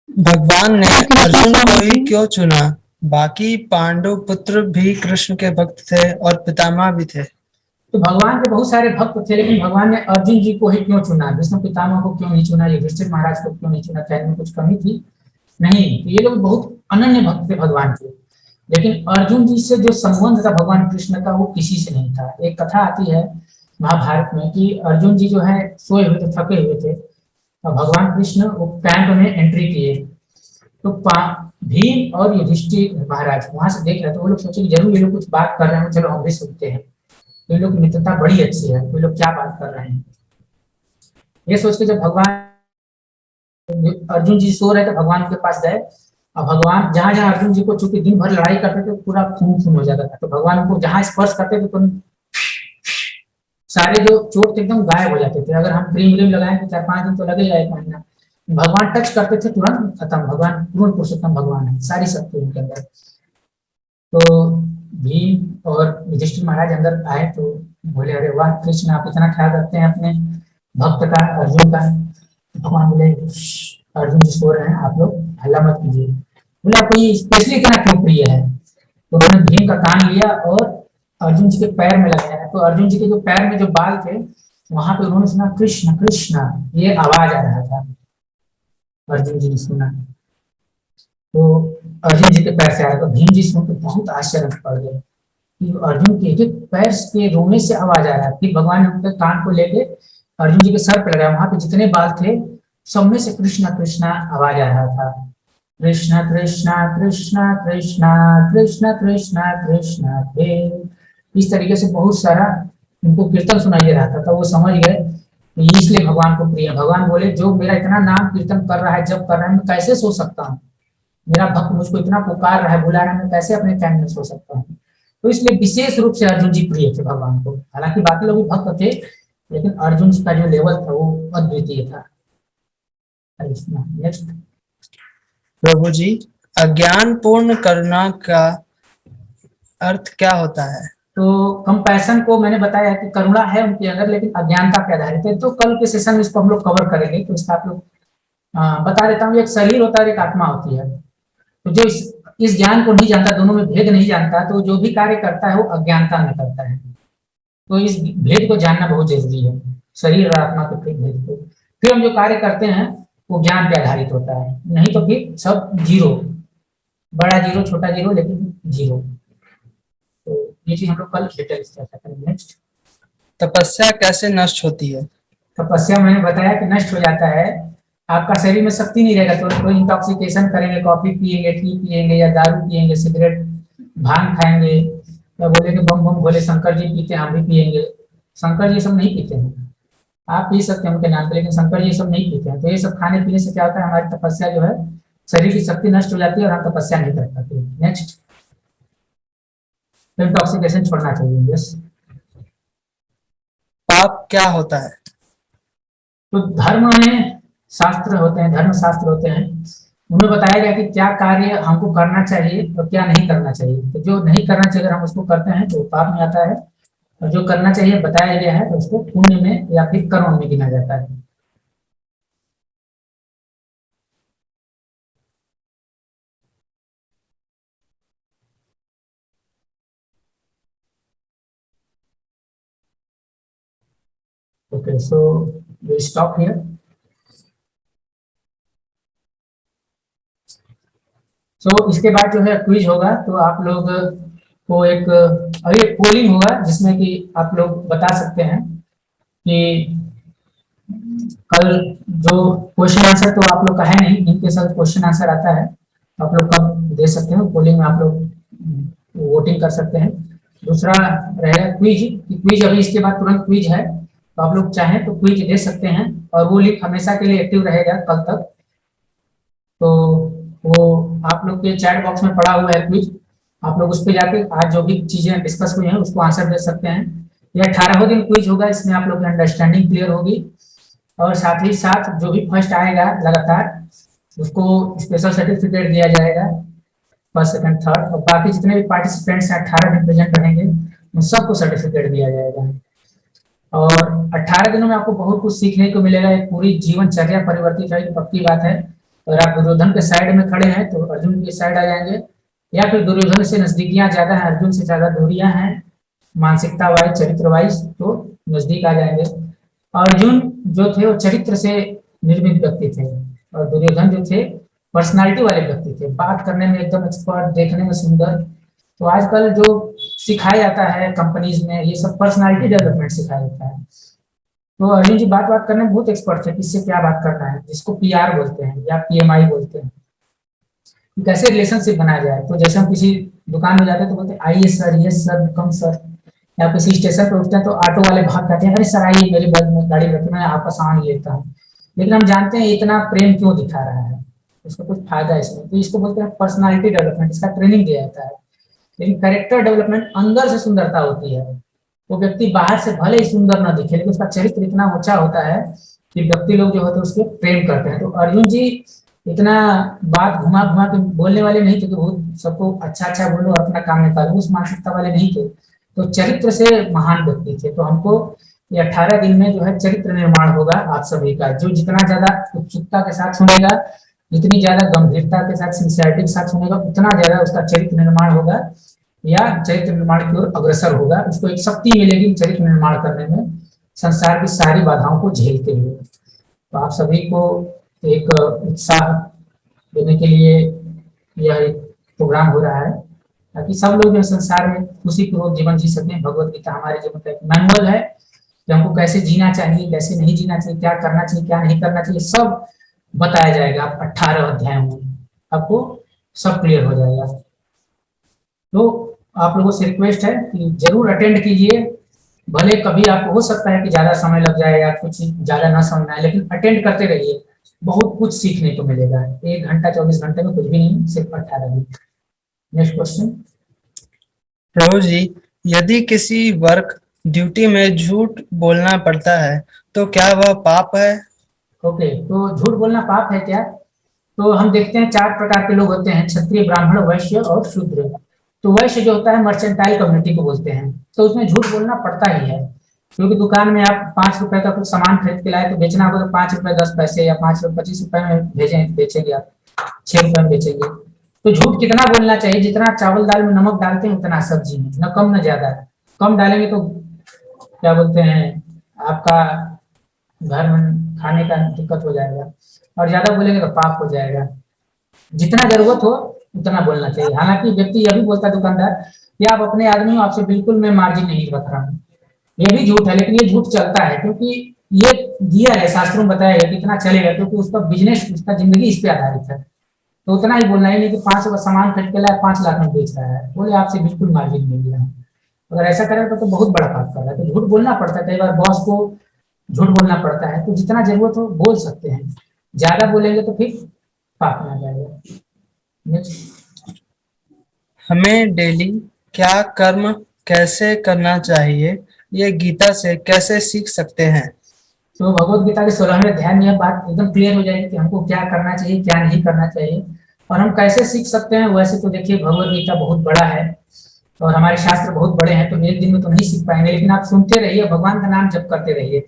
भगवान ने अर्जुन को ही क्यों चुना? बाकी पांडु पुत्र भी कृष्ण के भक्त थे और पितामह भी थे। तो भगवान के बहुत सारे भक्त थे, लेकिन भगवान ने अर्जुन जी को ही क्यों चुना? विष्णु पितामह को क्यों नहीं चुना? युधिष्ठिर महाराज को क्यों नहीं चुना? क्या इनमें कुछ कमी थी? नहीं, तो ये लोग बहुत अनन्य भक्त थे भगवान के। लेकिन अर्जुन जी से जो संबंध था भगवान कृष्ण का, वो किसी से नहीं था। एक कथा आती है महाभारत में कि अर्जुन जी जो है सोए हुए थे, थके हुए थे, और भगवान कृष्ण वो कैंप में एंट्री किए, तो भीम और युधिष्ठिर महाराज वहां से देख रहे थे। वो लोग सोचे कि जरूर ये लोग कुछ बात कर रहे हैं, चलो हम भी सुनते हैं। ये लोग मित्रता बड़ी अच्छी है, ये लोग क्या बात कर रहे हैं। ये सोच के जब भगवान अर्जुन जी सो रहे थे, भगवान के पास गए, और भगवान जहां जहां अर्जुन जी को चूंकि दिन भर लड़ाई करते थे पूरा खून खून हो जाता था, तो भगवान उनको जहां स्पर्श करते थे तो सारे जो चोट थे एकदम गायब हो जाते थे। अगर हम क्रीम व्रीम लगाएं तो 4-5 दिन तो लगेगा, 1 महीना। भगवान टच करते थे तुरंत खत्म। भगवान पूर्ण पुरुषोत्तम भगवान है, सारी शक्ति उनके अंदर। तो भीम और युधिष्ठिर महाराज अंदर आए तो बोले, अरे वाह कृष्ण, आप इतना ख्याल रखते हैं अपने भक्त का, अर्जुन का। भगवान बोले, अर्जुन जी सो रहे हैं, आप लोग हल्ला मत कीजिए। बोले, आपको ये स्पेशली इतना क्यों प्रिय है? तो उन्होंने भीम का कान लिया और अर्जुन जी के पैर में लगाया। तो अर्जुन जी के जो पैर में जो बाल थे, वहां पे उन्होंने सुना कृष्ण कृष्ण, ये आवाज आ रहा था। अर्जुन जी ने सुना तो अर्जुन जी के पैर से आया, तो भीम जी सुन के बहुत आश्चर्य में पड़ गए कि अर्जुन के एक पैर के रोने से आवाज आ रहा है। फिर भगवान ने उनके कान को लेके अर्जुन जी के सर पे लगाया, वहां पे जितने बाल थे सब में से कृष्णा कृष्णा आवाज आ रहा था। कृष्णा कृष्णा कृष्णा कृष्णा कृष्णा कृष्णा कृष्णा हे, इस तरीके से बहुत सारा उनको कीर्तन सुनाई दे रहा था। तो वो समझ गए कि इसलिए भगवान को प्रिय। भगवान बोले, जो मेरा इतना नाम कीर्तन कर रहा है, जब कर रहा है, मैं कैसे सो सकता हूँ? मेरा भक्त मुझको इतना पुकार रहा है, बुला रहा है, मैं कैसे अपने टाइम में सो सकता हूँ? तो इसलिए विशेष रूप से अर्जुन जी प्रिय थे भगवान को। हालांकि बाकी लोग भी भक्त थे, लेकिन अर्जुन जी का जो लेवल था वो अद्वितीय था। नेक्स्ट। प्रभु जी, अज्ञान पूर्ण करुणा का अर्थ क्या होता है? तो कंपैशन को मैंने बताया कि करुणा है उनके अंदर, लेकिन अज्ञानता पे आधारित है। तो कल के सेशन में इसको हम लोग कवर करेंगे, तो इसका आप लोग बता देता हूँ। एक शरीर होता है, एक आत्मा होती है। तो जो इस ज्ञान को नहीं जानता, दोनों में भेद नहीं जानता, तो जो भी कार्य करता है वो अज्ञानता में करता है। तो इस भेद को जानना बहुत जरूरी है, शरीर और आत्मा के भेद को। फिर हम जो कार्य करते हैं वो ज्ञान पे आधारित होता है, नहीं तो फिर सब जीरो, बड़ा जीरो छोटा जीरो लेकिन जीरो। तो ये चीज हम लोग कल डिटेल चर्चा करेंगे। नेक्स्ट। तपस्या कैसे नष्ट होती है? तपस्या मैंने बताया कि नष्ट हो जाता है, आपका शरीर में शक्ति नहीं रहेगा। तो कोई इंटॉक्सिकेशन करेंगे, कॉफी पिएंगे, टी पिएंगे, या दारू पिएंगे, सिगरेट, भांग खाएंगे, या बोलेंगे बम बम भोले शंकर जी पीते हैं, हम भी पिएंगे। शंकर जी सब नहीं पीते हैं, आप पी सकते हैं उनके नाम पे, लेकिन शंकर जी सब नहीं पीते हैं। तो ये सब खाने पीने से क्या होता है, हमारी तपस्या जो है, शरीर की शक्ति नष्ट हो जाती है और हम तपस्या नहीं कर पाते। नेक्स्ट। इंटॉक्सिकेशन छोड़ना चाहिए। यस। पाप क्या होता है? तो धर्म में शास्त्र होते हैं, धर्म शास्त्र होते हैं, उन्हें बताया गया कि क्या कार्य हमको करना चाहिए और क्या नहीं करना चाहिए। तो जो नहीं करना चाहिए अगर हम उसको करते हैं तो पाप में आता है, और जो करना चाहिए बताया गया है तो उसको पुण्य में या फिर कर्म में गिना जाता है। Okay, so we stop here. So इसके बाद जो है क्विज होगा, तो आप लोग को एक अभी एक पोलिंग होगा जिसमें कि आप लोग बता सकते हैं कि कल जो क्वेश्चन आंसर तो आप लोग का है नहीं, इनके साथ क्वेश्चन आंसर आता है, तो आप लोग कब दे सकते हैं पोलिंग में, आप लोग वोटिंग कर सकते हैं। दूसरा रहेगा क्विज, क्विज अभी इसके बाद तुरंत क्विज है, तो आप लोग चाहें तो क्विज दे सकते हैं, और वो लिंक हमेशा के लिए एक्टिव रहेगा कल तक। तो वो आप लोग के चैट बॉक्स में पड़ा हुआ है क्विज, आप लोग उस पर जाके आज जो भी चीजें डिस्कस हुई हैं उसको आंसर दे सकते हैं। ये 18वें दिन क्विज होगा, इसमें आप लोग की अंडरस्टैंडिंग क्लियर होगी, और साथ ही साथ जो भी फर्स्ट आएगा लगातार उसको स्पेशल सर्टिफिकेट दिया जाएगा, फर्स्ट सेकंड थर्ड, और बाकी जितने भी पार्टिसिपेंट्स हैं 18 दिन प्रेजेंट रहेंगे उन सबको सर्टिफिकेट दिया जाएगा। और 18 दिनों में आपको बहुत कुछ सीखने को मिलेगा, एक पूरी जीवनचर्या परिवर्तित है, पक्की बात है। अगर आप दुर्योधन के साइड में खड़े हैं तो अर्जुन की साइड आ जाएंगे, या फिर दुर्योधन से नजदीकियां ज्यादा हैं, अर्जुन से ज्यादा दूरियां हैं मानसिकता वाइज, चरित्र वाइज, तो नजदीक आ जाएंगे। अर्जुन जो थे वो चरित्र से निर्मित व्यक्ति थे, और दुर्योधन जो थे पर्सनालिटी वाले व्यक्ति थे, बात करने में एकदम एक्सपर्ट, देखने में सुंदर। तो आजकल जो सिखाया जाता है कंपनीज में ये सब पर्सनालिटी डेवलपमेंट सिखाया जाता है। तो अर्जुन जी बात बात करने में बहुत एक्सपर्ट थे, किससे क्या बात करना है, जिसको पीआर बोलते हैं या पीएमआई बोलते हैं, कैसे रिलेशनशिप बनाया जाए। तो जैसे हम किसी दुकान में जाते हैं तो बोलते हैं आइए सर, यस सर, कम सर, या किसी स्टेशन पर उठते हैं तो ऑटो वाले भाग कहते हैं अरे सर आइए मेरे बगल में गाड़ी रखी, मैं आपका सामान लेता हूँ। लेकिन हम जानते हैं इतना प्रेम क्यों दिखा रहा है, उसका कुछ फायदा है इसमें। तो इसको बोलते हैं पर्सनालिटी डेवलपमेंट, इसका ट्रेनिंग दिया जाता है। लेकिन कैरेक्टर डेवलपमेंट अंदर से सुंदरता होती है। वो व्यक्ति बाहर से भले ही सुंदर ना दिखे, लेकिन उसका चरित्र इतना ऊंचा होता है कि व्यक्ति लोग जो होते हैं उसके प्रेम करते हैं। तो अर्जुन जी इतना बात घुमा घुमा के बोलने वाले नहीं थे कि बहुत सबको अच्छा अच्छा बोलो और अपना काम निकालो, उस मानसिकता वाले नहीं थे। तो चरित्र से महान व्यक्ति थे। तो हमको ये 18 दिन में जो है चरित्र निर्माण होगा आप सभी का। जो जितना ज्यादा उत्सुकता के साथ सुनेगा, जितनी ज्यादा गंभीरता के साथ, सिंसियरिटी के साथ सुनेगा, उतना ज्यादा उसका चरित्र निर्माण होगा या चरित्र निर्माण की ओर अग्रसर होगा। उसको एक शक्ति मिलेगी चरित्र निर्माण करने में, संसार की सारी बाधाओं को झेलते हुए। तो आप सभी को एक उत्साह देने के लिए यह एक प्रोग्राम हो रहा है, ताकि सब लोग जो संसार में खुशी पूर्वक जीवन जी सकें। भगवत गीता हमारे जीवन का एक मैनुअल है कि हमको कैसे जीना चाहिए, कैसे नहीं जीना चाहिए, क्या करना चाहिए, क्या नहीं करना चाहिए, सब बताया जाएगा 18 अध्यायों में, आपको सब क्लियर हो जाएगा। तो आप लोगों से रिक्वेस्ट है कि जरूर अटेंड कीजिए। भले कभी आपको हो सकता है कि ज्यादा समय लग जाए या कुछ ज्यादा ना समझ में आए, लेकिन अटेंड करते रहिए, बहुत कुछ सीखने को मिलेगा। 1 घंटा 24 घंटे में कुछ भी नहीं, सिर्फ 18 दिन। Next question. प्रभु जी, यदि किसी वर्क ड्यूटी में झूठ बोलना पड़ता है तो क्या वह पाप है? ओके, तो झूठ बोलना पाप है क्या? तो हम देखते हैं 4 प्रकार के लोग होते हैं, क्षत्रिय, ब्राह्मण, वैश्य और शूद्र। तो वैश्य जो होता है मर्चेंटाइल कम्युनिटी को बोलते हैं, तो उसमें झूठ बोलना पड़ता ही है, क्योंकि दुकान में आप 5 रुपए का कुछ सामान खरीद के लाए तो बेचना होगा तो 5 रुपए 10 पैसे या 5 रुपए 25 रुपए में बेचेंगे आप, 6 रुपए में बेचेंगे। तो झूठ कितना बोलना चाहिए? जितना चावल दाल में नमक डालते हैं उतना सब्जी में, न कम न ज्यादा। कम डालेंगे तो क्या बोलते हैं, आपका घर में खाने का दिक्कत हो जाएगा, और ज्यादा बोलेंगे तो पाप हो जाएगा। जितना जरूरत हो उतना बोलना चाहिए। हालांकि व्यक्ति यह भी बोलता है दुकानदार कि आप अपने आदमी हो, आपसे बिल्कुल मैं मार्जिन नहीं रख रहा हूँ, ये भी झूठ है। लेकिन ये झूठ चलता है क्योंकि ये दिया है, शास्त्रों में बताया है कितना चलेगा, क्योंकि उसका बिजनेस, उसका जिंदगी इस पे आधारित है। तो उतना ही बोलना ही नहीं कि 5 रुपए सामान खरीद के लाया 5 लाख में बेच रहा है, बोले आपसे बिल्कुल मार्जिन नहीं लिया। अगर ऐसा करेगा तो बहुत बड़ा पाप कर रहा है। तो झूठ बोलना पड़ता है, कई बार बॉस को झूठ बोलना पड़ता है। तो जितना जरूरत हो बोल सकते हैं, ज्यादा बोलेंगे तो फिर पाप में आ जाएगा। नेक्स्ट। हमें डेली क्या कर्म कैसे करना चाहिए, ये गीता से कैसे सीख सकते हैं? तो भगवत गीता के 16वें अध्याय में यह बात एकदम क्लियर हो जाएगी कि हमको क्या करना चाहिए, क्या नहीं करना चाहिए, और हम कैसे सीख सकते हैं। वैसे तो देखिए भगवत गीता बहुत बड़ा है और हमारे शास्त्र बहुत बड़े हैं, तो एक दिन में तो नहीं सीख पाएंगे, लेकिन आप सुनते रहिए, भगवान का नाम जप करते रहिए,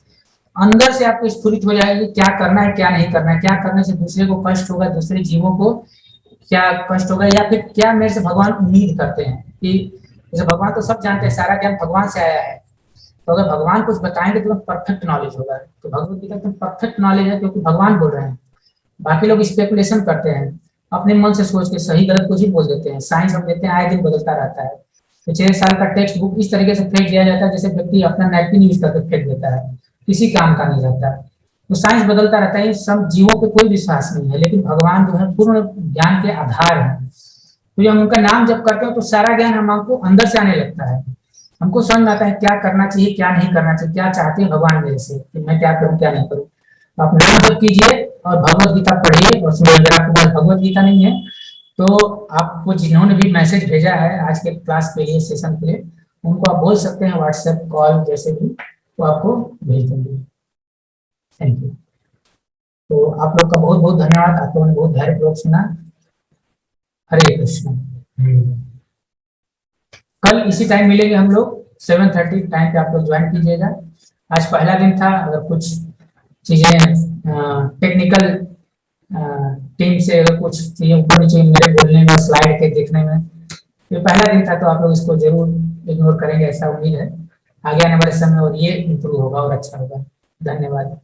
अंदर से आपको स्फुरित हो जाएगी क्या करना है, क्या नहीं करना है, क्या करने से दूसरे को कष्ट होगा, दूसरे जीवों को क्या कष्ट होगा, या फिर क्या मेरे से भगवान उम्मीद करते हैं। कि जैसे भगवान तो सब जानते हैं, सारा ज्ञान भगवान से आया है, तो अगर भगवान कुछ बताएंगे तो परफेक्ट नॉलेज होगा। तो भगवत गीता तो परफेक्ट नॉलेज है, क्योंकि भगवान बोल रहे हैं। बाकी लोग स्पेकुलेशन करते हैं, अपने मन से सोच के सही गलत कुछ ही बोल देते हैं। साइंस हम देते हैं आए दिन बदलता रहता है। तो 6 साल का टेक्स्ट बुक इस तरीके से फेंक दिया जाता है जैसे व्यक्ति अपना नैपकिन यूज करके फेंक देता है, किसी काम का नहीं रहता। तो साइंस बदलता रहता है, सब जीवों पे कोई विश्वास नहीं है, लेकिन भगवान जो है पूर्ण ज्ञान के आधार है। तो जब हम उनका नाम जब करते हैं तो सारा ज्ञान हमको अंदर से आने लगता है। हमको समझ में आता है क्या करना चाहिए क्या नहीं करना चाहिए, क्या चाहते हैं भगवान मेरे से कि मैं क्या करूं क्या नहीं करूं। आप नाम जप कीजिए और भगवत गीता पढ़िए और सुनिए। अगर आपके पास भगवत गीता नहीं है तो आपको जिन्होंने भी मैसेज भेजा है आज के क्लास के लिए, सेशन के लिए, उनको आप बोल सकते हैं व्हाट्सएप कॉल जैसे भी, तो आपको भेज देंगे। Thank you. तो आप लोग का बहुत बहुत धन्यवाद, आप लोगों ने बहुत धैर्यपूर्वक सुना। हरे कृष्ण। कल इसी टाइम मिलेंगे हम लोग 7:30 टाइम पे, आप लोग ज्वाइन कीजिएगा। आज पहला दिन था, अगर कुछ चीजें टेक्निकल टीम से अगर कुछ चीजें ऊपर नीचे मेरे बोलने में, स्लाइड के देखने में, ये पहला दिन था तो आप लोग इसको जरूर इग्नोर करेंगे ऐसा उम्मीद है। आगे आने वाले समय और ये इम्प्रूव होगा और अच्छा होगा। धन्यवाद।